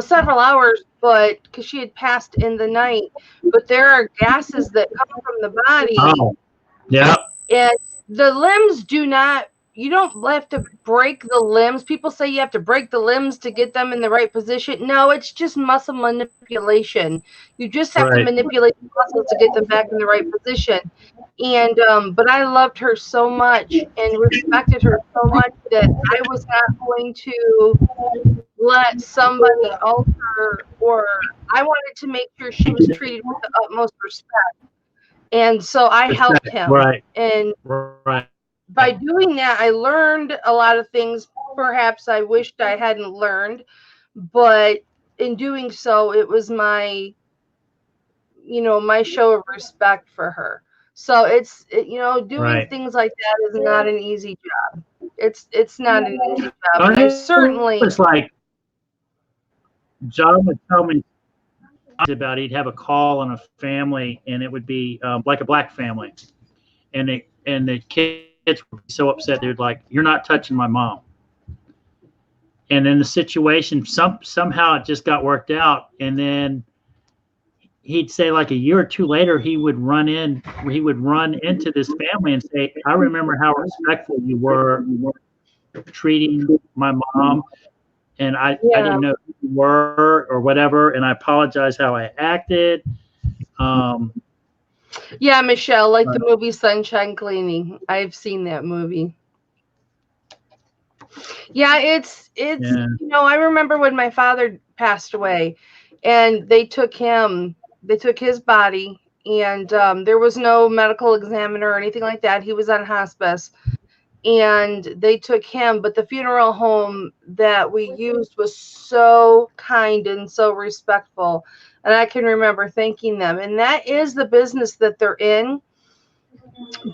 several hours, but because she had passed in the night. But there are gases that come from the body. And the limbs you don't have to break the limbs. People say you have to break the limbs to get them in the right position. No, it's just muscle manipulation. You just have to manipulate the muscles to get them back in the right position. And but I loved her so much and respected her so much that I was not going to let somebody alter, or I wanted to make sure she was treated with the utmost respect. And so I helped him. And by doing that, I learned a lot of things perhaps I wished I hadn't learned, but in doing so, it was my show of respect for her. So it's doing things like that is not an easy job. It's not an easy job. And certainly, it's like John would tell me about, he'd have a call on a family, and it would be like a black family, and the kids would be so upset. They'd like, "You're not touching my mom." And then the situation somehow it just got worked out, and then he'd say, like a year or two later, he would run into this family and say, "I remember how respectful you were treating my mom, and I didn't know who you were or whatever, and I apologize how I acted." Yeah, Michelle, like the movie Sunshine Cleaning. I've seen that movie. Yeah, it's I remember when my father passed away, and they took his body, and there was no medical examiner or anything like that. He was on hospice, and they took him, but the funeral home that we used was so kind and so respectful. And I can remember thanking them. And that is the business that they're in.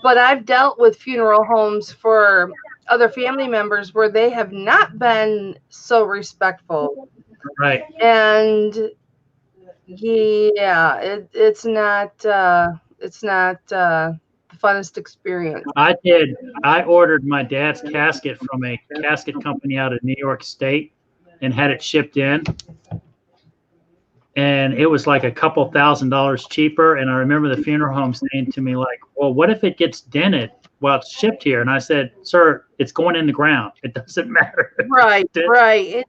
But I've dealt with funeral homes for other family members where they have not been so respectful. And yeah, it's not the funnest experience. I ordered my dad's casket from a casket company out of New York State and had it shipped in. And it was like a couple $1,000s cheaper. And I remember the funeral home saying to me, like, "Well, what if it gets dented?" well, it's shipped here. And I said, sir, it's going in the ground. It doesn't matter. Right. They're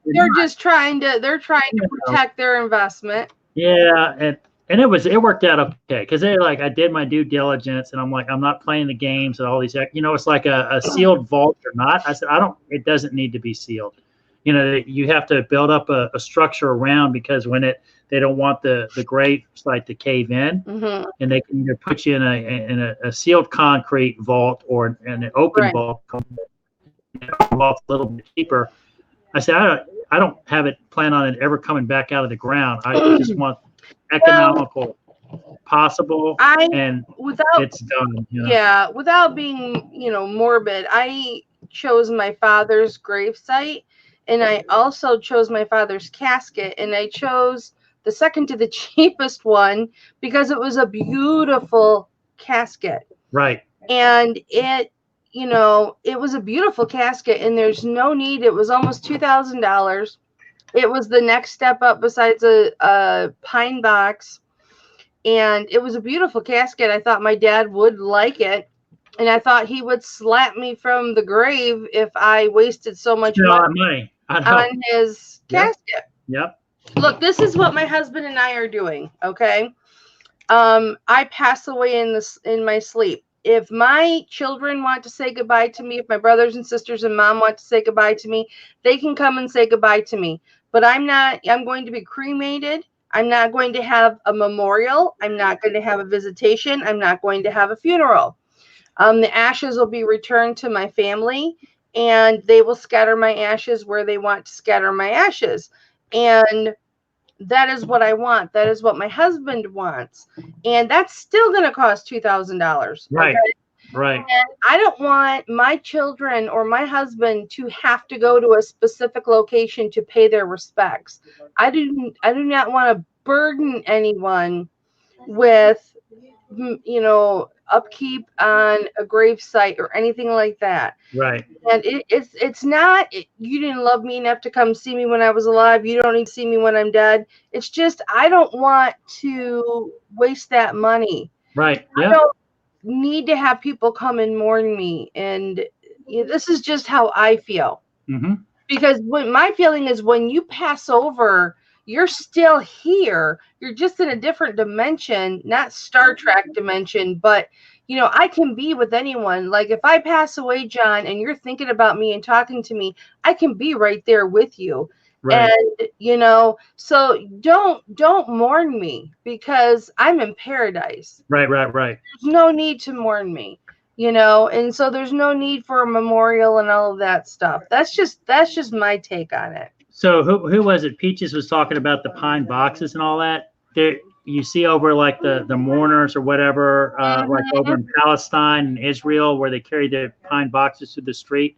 not. just trying to protect their investment. Yeah, and it worked out okay because they like I did my due diligence and I'm like I'm not playing the games and all these it's like a sealed vault or not. I said it doesn't need to be sealed. You have to build up a structure around because they don't want the grave site to cave in, and they can either put you in a sealed concrete vault or an open vault. Vault's a little bit cheaper. I said I don't have it plan on it ever coming back out of the ground. I just want economical possible and it's done. Yeah, without being, morbid, I chose my father's grave site and I also chose my father's casket and I chose the second to the cheapest one because it was a beautiful casket. Right. And it was a beautiful casket and there's no need. It was almost $2,000. It was the next step up besides a pine box. And it was a beautiful casket. I thought my dad would like it. And I thought he would slap me from the grave if I wasted so much money on his casket. Yep. Look, this is what my husband and I are doing, okay? I pass away in my sleep. If my children want to say goodbye to me, if my brothers and sisters and mom want to say goodbye to me, they can come and say goodbye to me. But I'm going to be cremated. I'm not going to have a memorial. I'm not going to have a visitation. I'm not going to have a funeral. The ashes will be returned to my family, and they will scatter my ashes where they want to scatter my ashes. And that is what I want. That is what my husband wants. And that's still going to cost $2,000. Right. Okay? Right. And I don't want my children or my husband to have to go to a specific location to pay their respects. I do not want to burden anyone with, upkeep on a grave site or anything like that. Right. And it's not, you didn't love me enough to come see me when I was alive. You don't need to see me when I'm dead. It's just, I don't want to waste that money. Right. Yeah. I don't need to have people come and mourn me. And this is just how I feel. Mm-hmm. Because my feeling is when you pass over, you're still here. You're just in a different dimension, not Star Trek dimension, but I can be with anyone. Like if I pass away, John, and you're thinking about me and talking to me, I can be right there with you. Right. And so don't mourn me because I'm in paradise. Right. There's no need to mourn me. And so there's no need for a memorial and all of that stuff. That's just my take on it. So who was it? Peaches was talking about the pine boxes and all that. There, you see over like the mourners or whatever, like over in Palestine and Israel, where they carry the pine boxes through the street.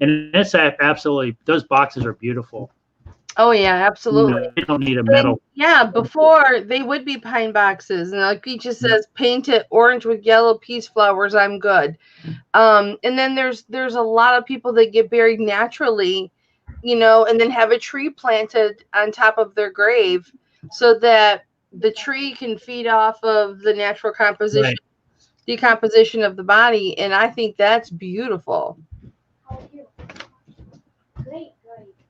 And it's absolutely, those boxes are beautiful. Oh yeah, absolutely. You don't need a metal. Yeah, before they would be pine boxes, and like Peaches says, paint it orange with yellow peace flowers. I'm good. And then there's a lot of people that get buried naturally, and then have a tree planted on top of their grave so that the tree can feed off of the natural decomposition of the body. And I think that's beautiful.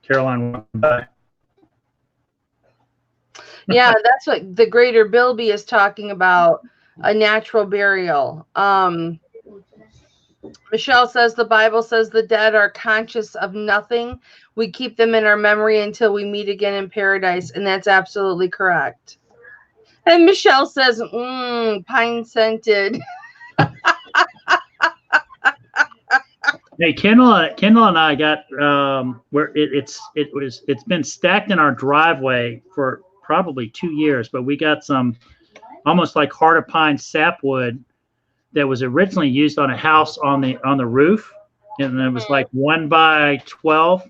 Caroline. Yeah, that's what the Greater Bilby is talking about, a natural burial. Michelle says the Bible says the dead are conscious of nothing. We keep them in our memory until we meet again in paradise, and that's absolutely correct. And Michelle says, pine scented. Hey, Kendall and I got where it's been stacked in our driveway for probably 2 years, but we got some almost like heart of pine sapwood that was originally used on a house on the roof, and it was like 1 by 12.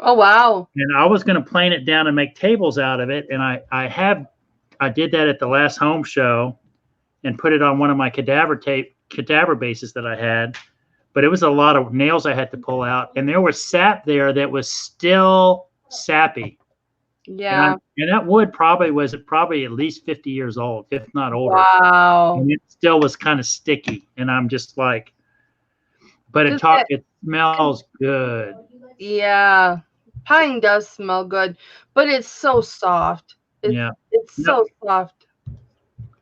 Oh wow! And I was going to plane it down and make tables out of it, and I did that at the last home show, and put it on one of my cadaver bases that I had. But it was a lot of nails I had to pull out, and there was sap there that was still sappy. Yeah. And that wood probably at least 50 years old, if not older. Wow. And it still was kind of sticky. And I'm just like, but it smells good. Yeah, pine does smell good, but it's so soft. It's so soft.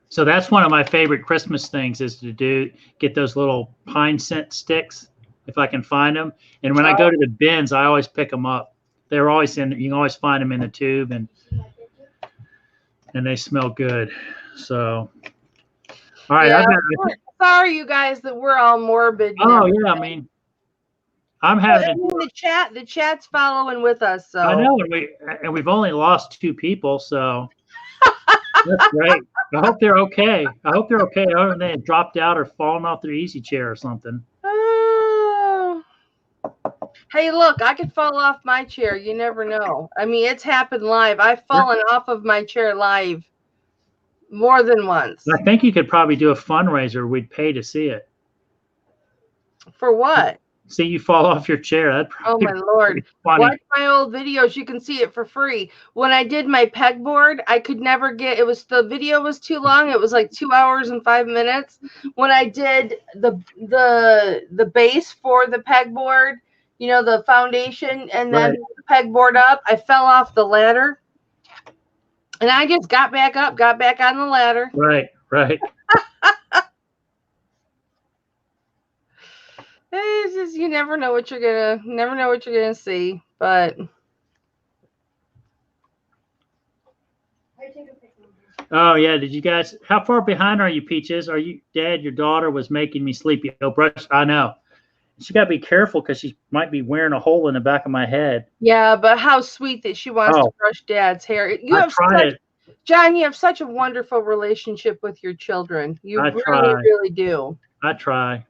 So that's one of my favorite Christmas things is to get those little pine scent sticks if I can find them. And when I go to the bins, I always pick them up. They're always you can always find them in the tube, and they smell good. So, all right. Yeah, sorry, you guys, that we're all morbid. Oh yeah, I mean, I'm having the chat's following with us. So I know, and we've only lost 2 people, so that's great. I hope they're okay. I hope they're okay. Other than they had dropped out or fallen off their easy chair or something. Hey, look, I could fall off my chair. You never know. I mean, it's happened live. I've fallen off of my chair live more than once. I think you could probably do a fundraiser. We'd pay to see it. For what? See you fall off your chair. That'd probably my Lord. Watch my old videos. You can see it for free. When I did my pegboard, I could never get the video was too long. It was like 2 hours and 5 minutes. When I did the base for the pegboard, the foundation, and then the pegboard up, I fell off the ladder. And I just got back up, got back on the ladder. Right. It's just you never know what you're gonna see, but oh yeah, did you guys? How far behind are you, Peaches? Are you, Dad? Your daughter was making me sleepy. Oh, brush. I know. She got to be careful because she might be wearing a hole in the back of my head. Yeah, but how sweet that she wants to brush Dad's hair. John, you have such a wonderful relationship with your children. You really do. I try.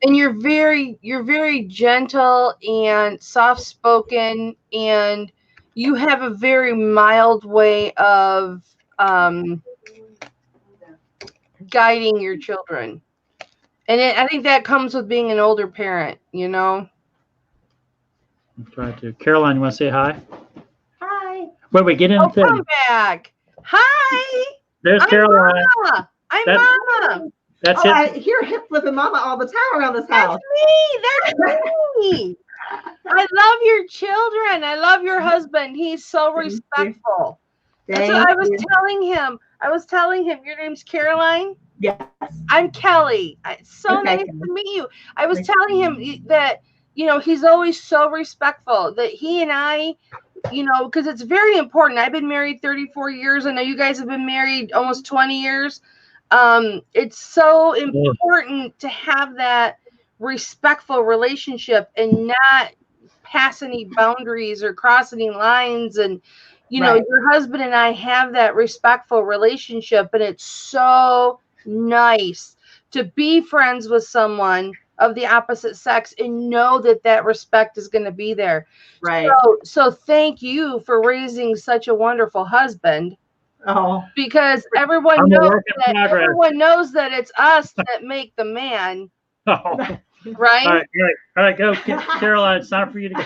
And you're very gentle and soft-spoken, and you have a very mild way of guiding your children. And I think that comes with being an older parent, I'm trying to. Caroline, you want to say hi? Hi. Wait, get in the thing. Come back. Hi. There's Caroline. Mama. I'm Mama. That's it. I hear Hip Flippin Mamma all the time around this house. That's me. I love your children. I love your husband. He's so respectful. That's what I was telling him. Your name's Caroline? Yes. I'm Kelly. It's so nice to meet you. I was telling him that, he's always so respectful, that he and I, because it's very important. I've been married 34 years. I know you guys have been married almost 20 years. It's so important to have that respectful relationship and not pass any boundaries or cross any lines. And, your husband and I have that respectful relationship, and it's so nice to be friends with someone of the opposite sex and know that respect is going to be there. Right. So thank you for raising such a wonderful husband. Oh, because everyone knows that it's us that make the man. Oh. Right? All right, go, Caroline. It's time for you to go.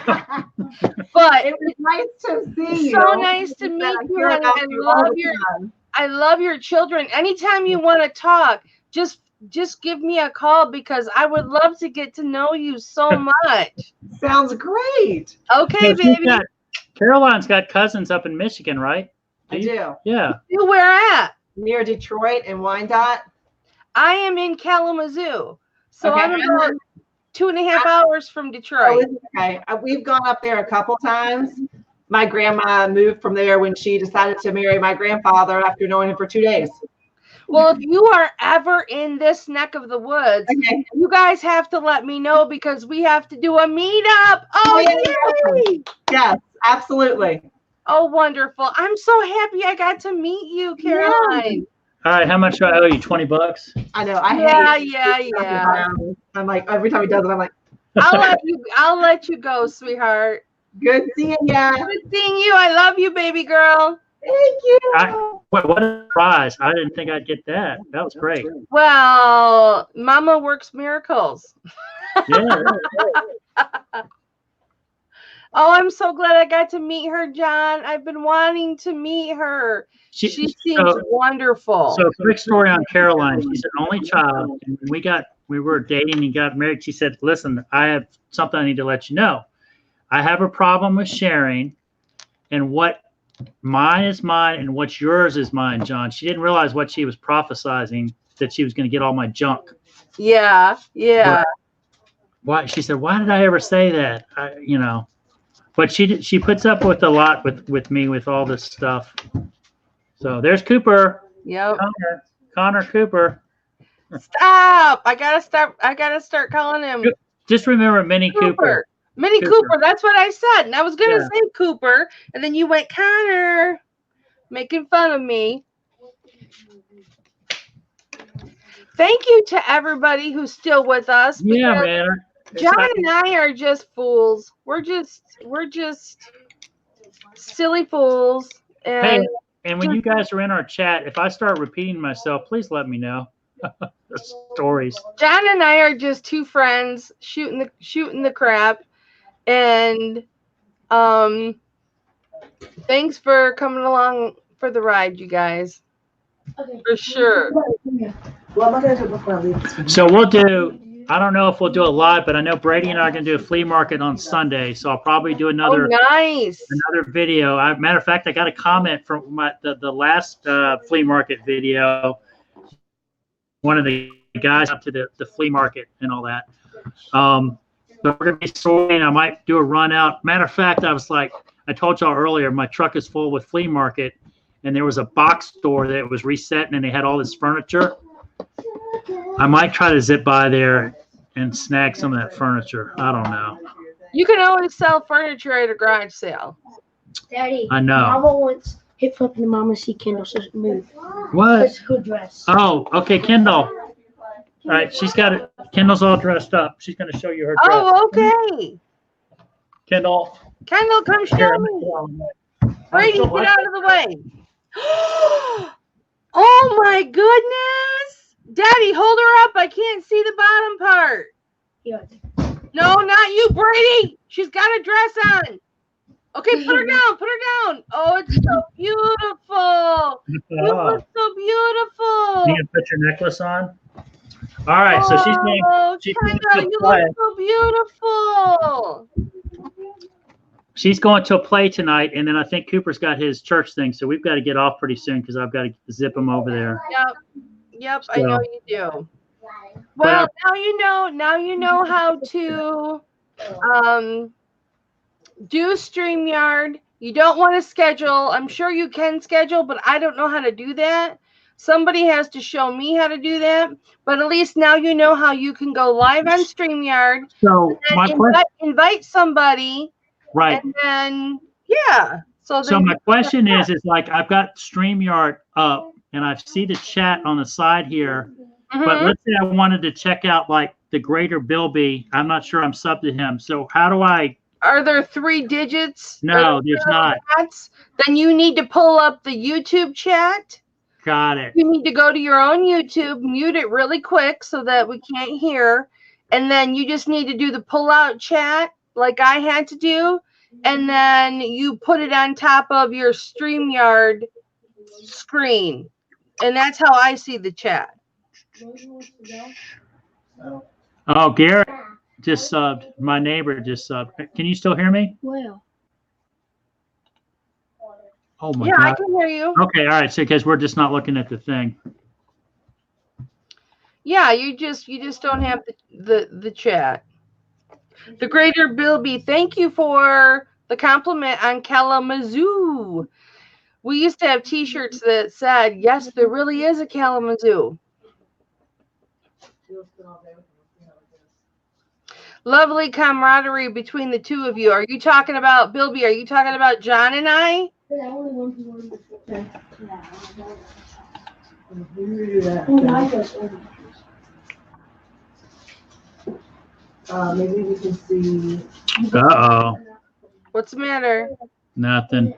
But it was nice to see you. So nice to meet you, and I love your children. Anytime you want to talk, just give me a call, because I would love to get to know you so much. Sounds great. Okay, baby. Caroline's got cousins up in Michigan, right? I do. Yeah. You where at? Near Detroit and Wyandotte. I am in Kalamazoo. So I'm about 2.5 hours from Detroit. Oh, okay. We've gone up there a couple times. My grandma moved from there when she decided to marry my grandfather after knowing him for 2 days. Well, if you are ever in this neck of the woods, you guys have to let me know, because we have to do a meetup. Oh, yay! Yes, absolutely. Oh, wonderful. I'm so happy I got to meet you, Caroline. All right, how much do I owe you? $20? I know. Yeah. I'm like, every time he does it, I'm like, I'll let you go, sweetheart. Good seeing ya. Good seeing you. I love you, baby girl. Thank you. What a surprise. I didn't think I'd get that. That was great. Well, Mama works miracles. Yeah. Oh, I'm so glad I got to meet her, John. I've been wanting to meet her. She seems wonderful. So, quick story on Caroline. She's an only child. And when we got we were dating and got married, she said, listen, I have something I need to let you know. I have a problem with sharing, and what mine is mine and what's yours is mine, John. She didn't realize what she was prophesizing, that she was going to get all my junk. Yeah. But why? She said, why did I ever say that? But she puts up with a lot with me with all this stuff. So there's Cooper. Yep. Connor Cooper. Stop! I gotta start calling him. Just remember Minnie Cooper. Minnie Cooper. That's what I said. And I was gonna say Cooper, and then you went Connor, making fun of me. Thank you to everybody who's still with us. Yeah, man. John and I are just fools. We're just silly fools. And and when you guys are in our chat, if I start repeating myself, please let me know. The stories. John and I are just two friends shooting the crap. And thanks for coming along for the ride, you guys. Okay. For sure. So we'll do, I don't know if we'll do it live, but I know Brady and I are going to do a flea market on Sunday. So I'll probably do another video. Matter of fact, I got a comment from the last flea market video. One of the guys up to the flea market and all that. So we're going to be sorting. I might do a run out. Matter of fact, I told y'all earlier, my truck is full with flea market, and there was a box store that was resetting, and they had all this furniture. I might try to zip by there and snag some of that furniture. I don't know. You can always sell furniture at a garage sale. Daddy, I know. Mama wants Hip Flippin Mamma see Kendall so move. What? It's her dress. Oh, okay, Kendall. All right, she's got it. Kendall's all dressed up. She's going to show you her dress. Oh, okay. Kendall, come show me. Brady, get out of the way. Oh my goodness. Daddy, hold her up. I can't see the bottom part. Yeah. No, not you, Brady. She's got a dress on. Okay, put her down. Oh, it's so beautiful. You look so beautiful. You can put your necklace on. All right, so she's going Kendall, you look so beautiful. She's going to a play tonight, and then I think Cooper's got his church thing, so we've got to get off pretty soon because I've got to zip him over there. Yep, so, I know you do. Well, now you know how to do StreamYard. You don't want to schedule. I'm sure you can schedule, but I don't know how to do that. Somebody has to show me how to do that. But at least now you know how you can go live on StreamYard. So invite somebody. Right. And then, yeah. So my question is like I've got StreamYard up, and I see the chat on the side here. Mm-hmm. But let's say I wanted to check out like the Greater Bilby. I'm not sure I'm subbed to him. So how do I? Are there 3 digits? No, there's not. Then you need to pull up the YouTube chat. Got it. You need to go to your own YouTube, mute it really quick so that we can't hear. And then you just need to do the pull-out chat like I had to do. And then you put it on top of your StreamYard screen. And that's how I see the chat. Oh, Garrett just subbed. My neighbor just subbed. Can you still hear me? Well. Oh my God. Yeah, I can hear you. Okay, all right. So because we're just not looking at the thing. Yeah, you just don't have the chat. The Greater Bilby, thank you for the compliment on Kalamazoo. We used to have T-shirts that said, "Yes, there really is a Kalamazoo." Lovely camaraderie between the two of you. Are you talking about Bilby? Are you talking about John and I? Maybe we can see. Uh-oh. What's the matter? Nothing.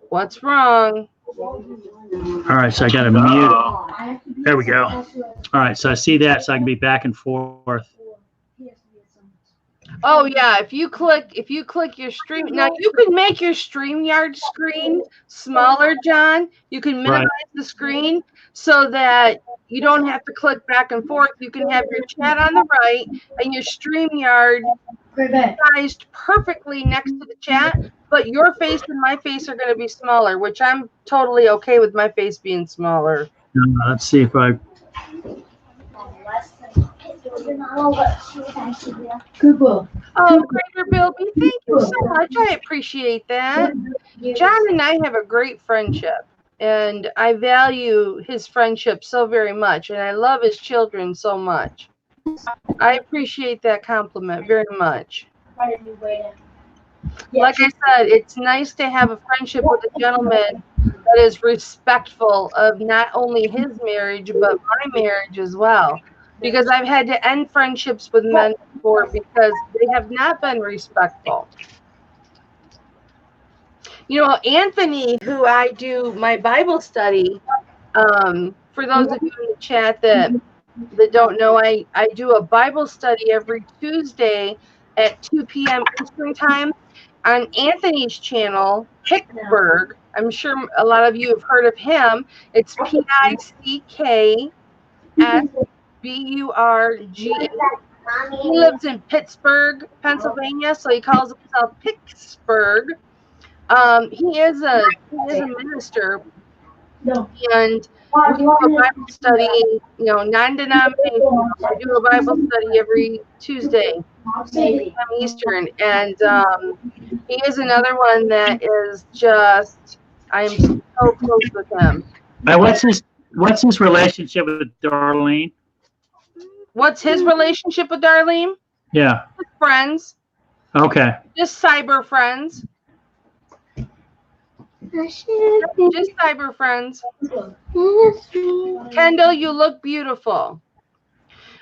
What's wrong? All right, so I got to mute it. There we go. All right, so I see that, so I can be back and forth. Oh yeah, if you click your stream, now you can make your StreamYard screen smaller, John. You can minimize the screen so that you don't have to click back and forth. You can have your chat on the right and your StreamYard sized perfectly next to the chat, but your face and my face are going to be smaller, which I'm totally okay with my face being smaller. Let's see if I. Cooper. Oh, Greater Bilby, thank you so much. I appreciate that. John and I have a great friendship, and I value his friendship so very much, and I love his children so much. I appreciate that compliment very much. Like I said, it's nice to have a friendship with a gentleman that is respectful of not only his marriage, but my marriage as well. Because I've had to end friendships with men before because they have not been respectful. You know, Anthony, who I do my Bible study, for those of you in the chat that don't know, I do a Bible study every Tuesday at 2 p.m. Eastern Time on Anthony's channel, Picksburg. I'm sure a lot of you have heard of him. It's Picksburg. He lives in Pittsburgh, Pennsylvania, so he calls himself Picksburg. He is a minister, and we do a Bible study, non-denominational. We do a Bible study every Tuesday, 8 p.m. Eastern, and he is another one that is just, I am so close with him. What's his relationship with Darlene? What's his relationship with Darlene? Yeah. Just friends. Okay. Just cyber friends. Just cyber friends. Kendall, you look beautiful.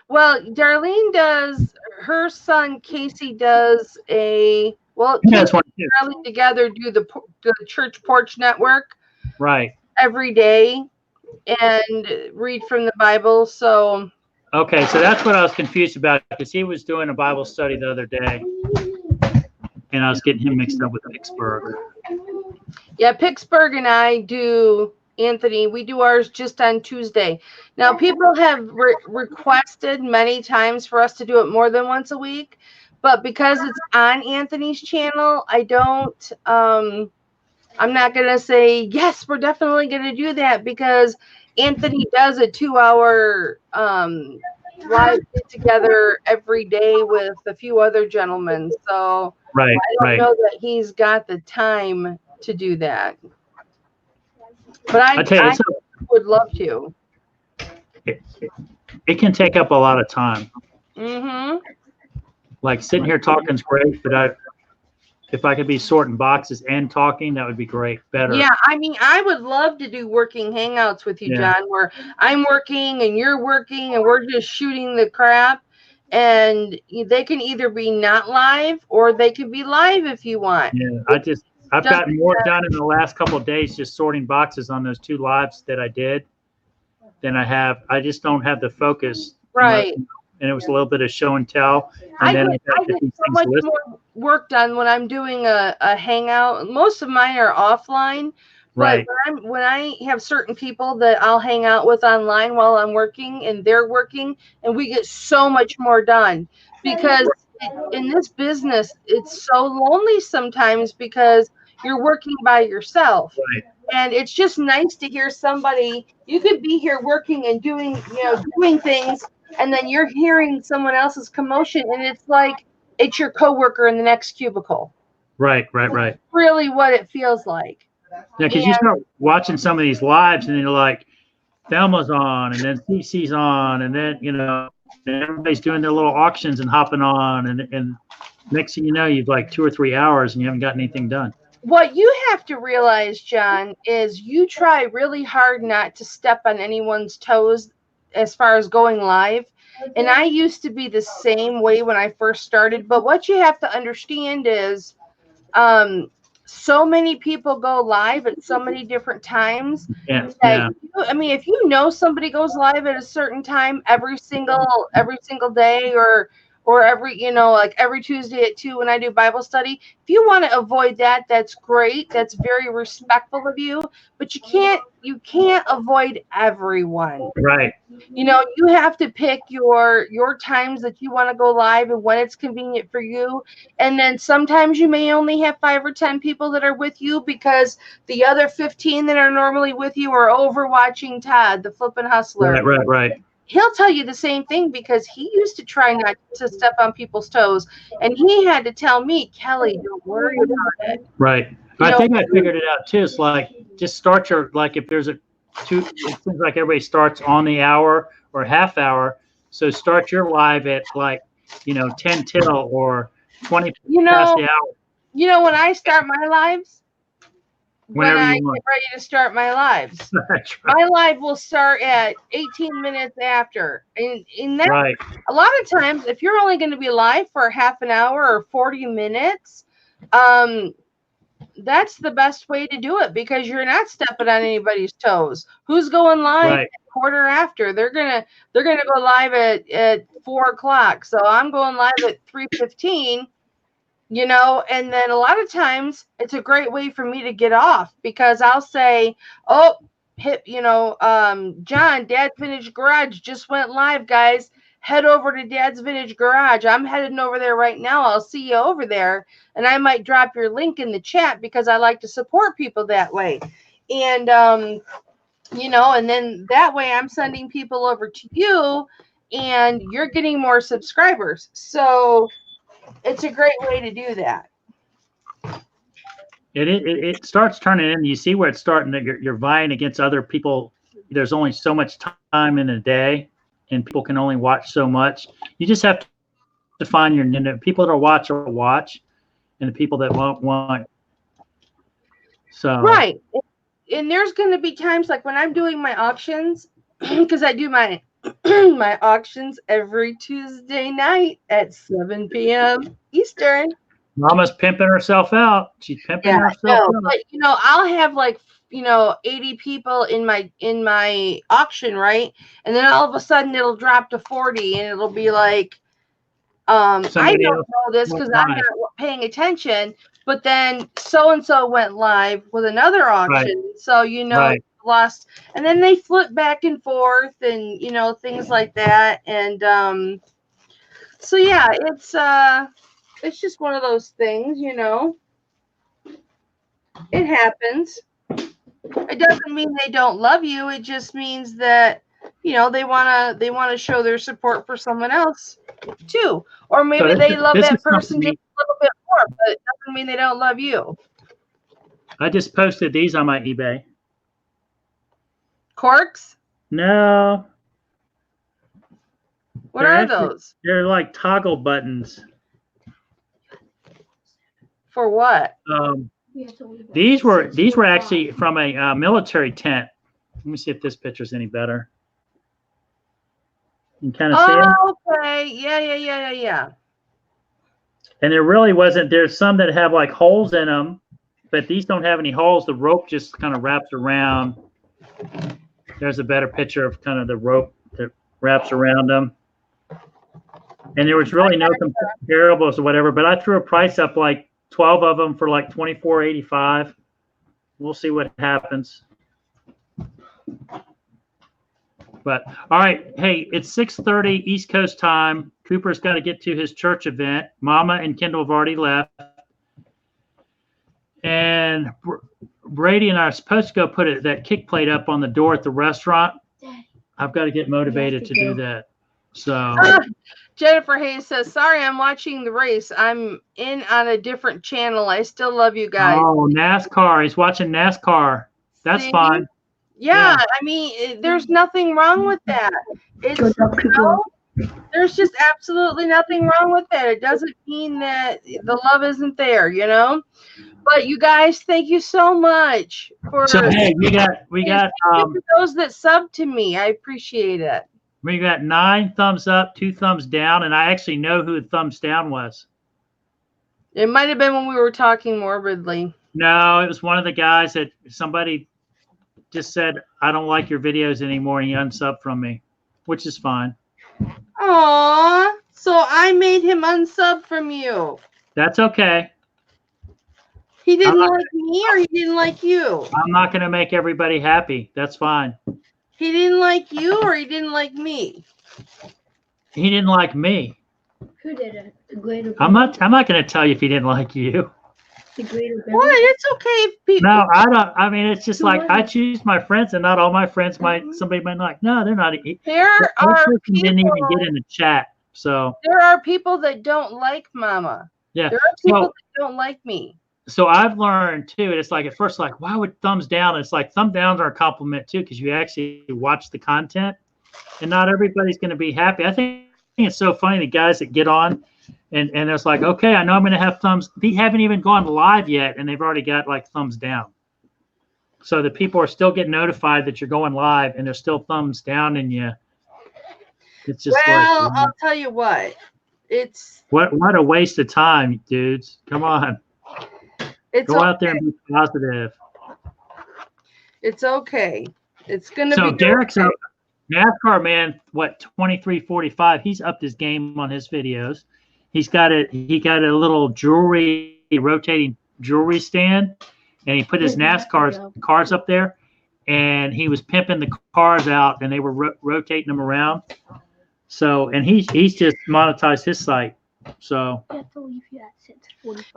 Well, Darlene does, her son Casey does Casey and Darlene together do the Church Porch Network. Right. Every day and read from the Bible. So. Okay, so that's what I was confused about, because he was doing a Bible study the other day, and I was getting him mixed up with Picksburg. Yeah, Picksburg and I do, Anthony, we do ours just on Tuesday. Now, people have requested many times for us to do it more than once a week, but because it's on Anthony's channel, I don't, I'm not going to say, yes, we're definitely going to do that, because Anthony does a 2-hour live get together every day with a few other gentlemen. So I don't know that he's got the time to do that. But I would love to. It can take up a lot of time. Mm-hmm. Like sitting here talking is great, but if I could be sorting boxes and talking, that would be great. Better. Yeah, I mean, I would love to do working hangouts with you, John, where I'm working and you're working and we're just shooting the crap. And they can either be not live or they can be live if you want. Yeah, I've gotten more done in the last couple of days just sorting boxes on those 2 lives that I did than I have. I just don't have the focus. Right. And it was a little bit of show and tell. And I get so much more work done when I'm doing a hangout. Most of mine are offline. But when I have certain people that I'll hang out with online while I'm working and they're working, and we get so much more done, because in this business, it's so lonely sometimes because you're working by yourself. Right. And it's just nice to hear somebody, you could be here working and doing things, and then you're hearing someone else's commotion, and it's like it's your coworker in the next cubicle. Right. That's really what it feels like. Yeah, because you start watching some of these lives, and you're like, Thelma's on, and then CC's on, and then everybody's doing their little auctions and hopping on, and next thing you know, you've like 2 or 3 hours, and you haven't gotten anything done. What you have to realize, John, is you try really hard not to step on anyone's toes as far as going live. And I used to be the same way when I first started. But what you have to understand is so many people go live at so many different times. I mean, if you know somebody goes live at a certain time every single day, or or like every Tuesday at 2 when I do Bible study. If you want to avoid that, that's great. That's very respectful of you, but you can't avoid everyone. Right. You have to pick your times that you want to go live and when it's convenient for you. And then sometimes you may only have 5 or 10 people that are with you because the other 15 that are normally with you are over watching Todd, the Flippin' Hustler. Right. He'll tell you the same thing because he used to try not to step on people's toes. And he had to tell me, Kelly, don't worry about it. Right. I think I figured it out too. It's like, just start if there's it seems like everybody starts on the hour or half hour. So start your live at 10 till or 20 past the hour. When I start my lives, Whenever when I you want. get ready to start my lives, That's right. my live will start at 18 minutes after. And that, Right. a lot of times, if you're only going to be live for half an hour or 40 minutes, that's the best way to do it because you're not stepping on anybody's toes. Who's going live Right. a quarter after? They're gonna go live at 4 o'clock. So I'm going live at 3:15. And then a lot of times it's a great way for me to get off because I'll say, oh, John, Dad's Vintage Garage just went live, guys. Head over to Dad's Vintage Garage. I'm heading over there right now. I'll see you over there. And I might drop your link in the chat because I like to support people that way. And, and then that way I'm sending people over to you and you're getting more subscribers. So it's a great way to do that. It starts turning in. You see where it's starting. You're vying against other people. There's only so much time in a day, and people can only watch so much. You just have to find your people that will watch, and the people that won't want. So right, and there's going to be times like when I'm doing my auctions, because I do my my auctions every Tuesday night at 7 p.m. Eastern. Mama's pimping herself out. She's pimping herself out. But I'll have 80 people in my auction, right? And then all of a sudden it'll drop to 40 and it'll be like I don't know this because I'm not paying attention, but then so and so went live with another auction. Right. So right. Lost, and then they flip back and forth and things like that. And so yeah, it's just one of those things, it happens. It doesn't mean they don't love you. It just means that they want to show their support for someone else too, or maybe they love that person just a little bit more, but it doesn't mean they don't love you. I just posted these on my eBay. Corks? No. What are those? They're like toggle buttons. For what? These were actually from a military tent. Let me see if this picture's any better. You can kind of see it? Okay. Yeah. And there really wasn't. There's some that have like holes in them, but these don't have any holes. The rope just kind of wraps around. There's a better picture of kind of the rope that wraps around them. And there was really no comparables or whatever, but I threw a price up like 12 of them for like $24.85. We'll see what happens. But all right, hey, it's 6:30 East Coast time. Cooper's got to get to his church event. Mama and Kendall have already left. And Brady and I are supposed to go put that kick plate up on the door at the restaurant. I've got to get motivated to do that. So Jennifer Hayes says, sorry, I'm watching the race. I'm in on a different channel. I still love you guys. Oh, NASCAR. He's watching NASCAR. That's fine. Yeah, I mean, there's nothing wrong with that. It's, there's just absolutely nothing wrong with that. It doesn't mean that the love isn't there, But you guys, thank you so much for. So hey, we got for those that sub to me. I appreciate it. We got 9 thumbs up, 2 thumbs down, and I actually know who the thumbs down was. It might have been when we were talking morbidly. No, it was one of the guys that somebody just said, I don't like your videos anymore, and he unsubbed from me, which is fine. Aw, So I made him unsub from you. That's okay. He didn't like me or he didn't like you? I'm not going to make everybody happy. That's fine. He didn't like you or he didn't like me? He didn't like me. Who did it? The greater. I'm not going to tell you if he didn't like you. The greater. What? It's okay if people. No, I don't. I mean, it's just like I choose my friends, and not all my friends might. Somebody might not like. No, they're not. There are people. Didn't even get in the chat. So there are people that don't like Mama. Yeah. There are people that don't like me. So I've learned too. It's like at first, like, why would thumbs down? It's like thumb downs are a compliment too, because you actually watch the content, and not everybody's going to be happy. I think it's so funny the guys that get on, and it's like, okay, I know I'm going to have thumbs. They haven't even gone live yet, and they've already got like thumbs down. So the people are still getting notified that you're going live, and there's still thumbs down, and you. It's just well, like, I'll tell you what. It's what a waste of time, dudes. Come on. Go out there and be positive. It's okay. It's gonna so be. So Derek's up. NASCAR man, what 23:45? He's upped his game on his videos. He got a little rotating jewelry stand, and he put his NASCAR cars up there, and he was pimping the cars out, and they were rotating them around. So, and he's just monetized his site. So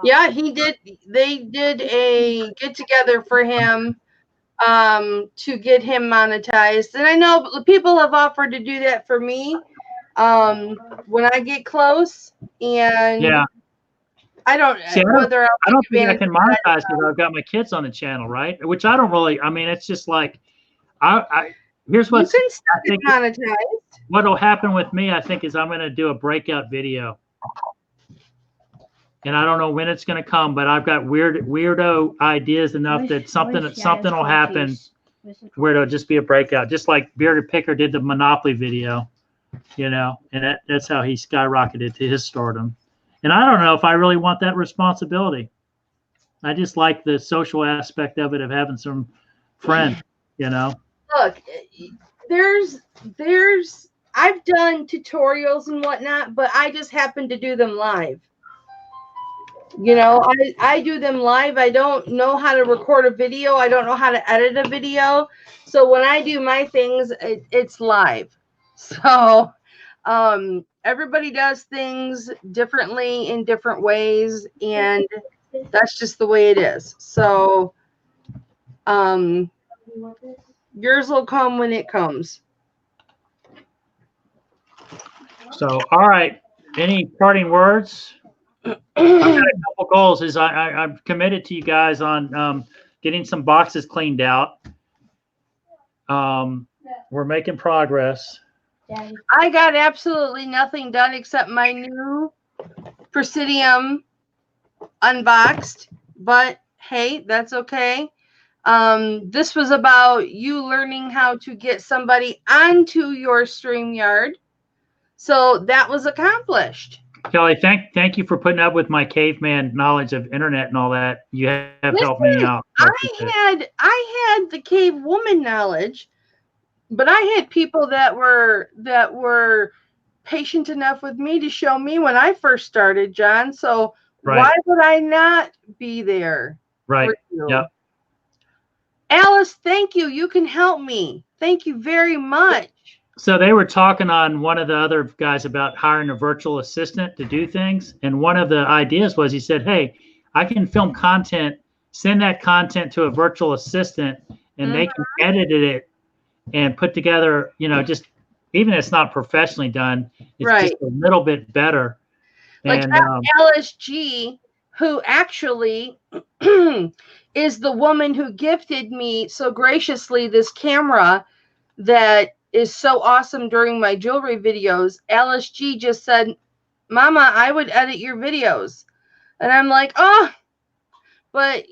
yeah, he did. They did a get together for him to get him monetized, and I know people have offered to do that for me when I get close. And yeah, I don't whether I don't think I can monetize because I've got my kids on the channel, right? Which I don't really. I mean, it's just like here's what you can still get monetized. What'll happen with me, I think, is I'm going to do a breakout video. And I don't know when it's going to come, but I've got weirdo ideas enough that something will happen where it'll just be a breakout, just like Bearded Picker did the Monopoly video, and that's how he skyrocketed to his stardom. And I don't know if I really want that responsibility. I just like the social aspect of it, of having some friends, Look, I've done tutorials and whatnot, but I just happen to do them live. I do them live. I don't know how to record a video. I don't know how to edit a video. So when I do my things, it's live. So everybody does things differently in different ways, and that's just the way it is. So yours will come when it comes. So, all right. Any parting words? I've got a couple goals. I'm committed to you guys on getting some boxes cleaned out. We're making progress. I got absolutely nothing done except my new Presidium unboxed, but hey, that's okay. This was about you learning how to get somebody onto your StreamYard. So that was accomplished. Kelly, thank you for putting up with my caveman knowledge of internet and all that. You have helped me out. I had the cave woman knowledge, but I had people that were patient enough with me to show me when I first started, John. So why would I not be there? Right. Yep. Alice, thank you. You can help me. Thank you very much. So they were talking on one of the other guys about hiring a virtual assistant to do things. And one of the ideas was, he said, hey, I can film content, send that content to a virtual assistant, and they can edit it and put together, just even if it's not professionally done, it's just a little bit better. Like and, Alice G, who actually is the woman who gifted me so graciously this camera that is so awesome during my jewelry videos. Alice G just said, Mama, I would edit your videos. And I'm like, oh, but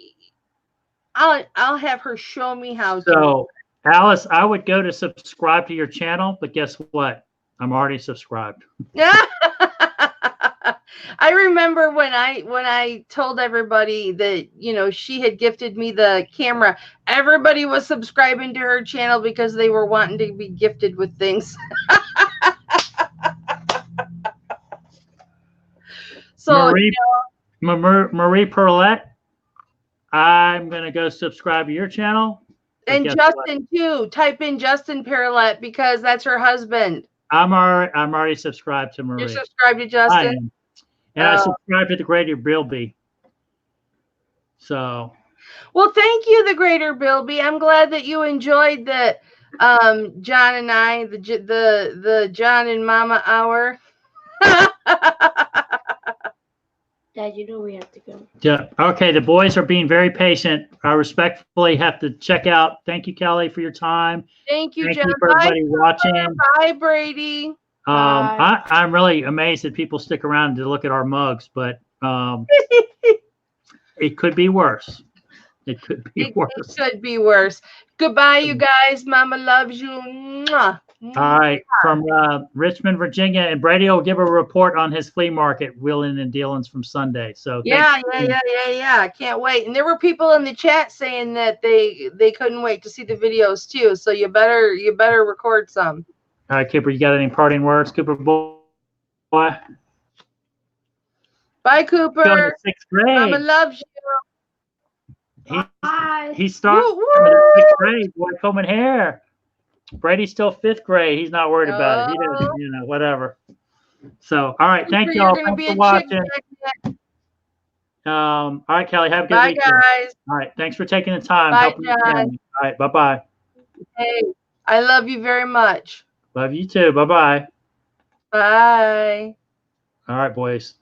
I'll have her show me how to. So Alice, I would go to subscribe to your channel, but guess what? I'm already subscribed. Yeah. I remember when I told everybody that, she had gifted me the camera, everybody was subscribing to her channel because they were wanting to be gifted with things. So Marie Perlette, I'm gonna go subscribe to your channel. And Justin too. Type in Justin Perlette because that's her husband. I'm already subscribed to Marie. You're subscribed to Justin? I am. And I subscribe to the Greater Bilby. So. Well, thank you, the Greater Bilby. I'm glad that you enjoyed the John and I, the John and Mama hour. Dad, you know we have to go. Yeah. Okay. The boys are being very patient. I respectfully have to check out. Thank you, Kelly, for your time. Thank you, Thank John. you for everybody watching. Bye, Brady. I'm really amazed that people stick around to look at our mugs, but it could be worse. It could be worse. It could be worse. Goodbye, you guys. Mama loves you. Mwah. All right, from Richmond, Virginia, and Brady will give a report on his flea market wheeling and dealings from Sunday. So yeah. Can't wait. And there were people in the chat saying that they couldn't wait to see the videos too. So you better record some. All right, Cooper, you got any parting words, Cooper boy? Bye, Cooper. Going to 6th grade. Mama loves you. He's starting in the 6th grade. Boy, combing hair. Brady's still 5th grade. He's not worried about it. He doesn't, whatever. So, all right. Thank y'all. Thanks for watching. All right, Kelly. Have a good weekend. Bye, guys. All right. Thanks for taking the time. Bye, John. All right. Bye-bye. Hey, I love you very much. Love you too. Bye-bye. Bye. All right, boys.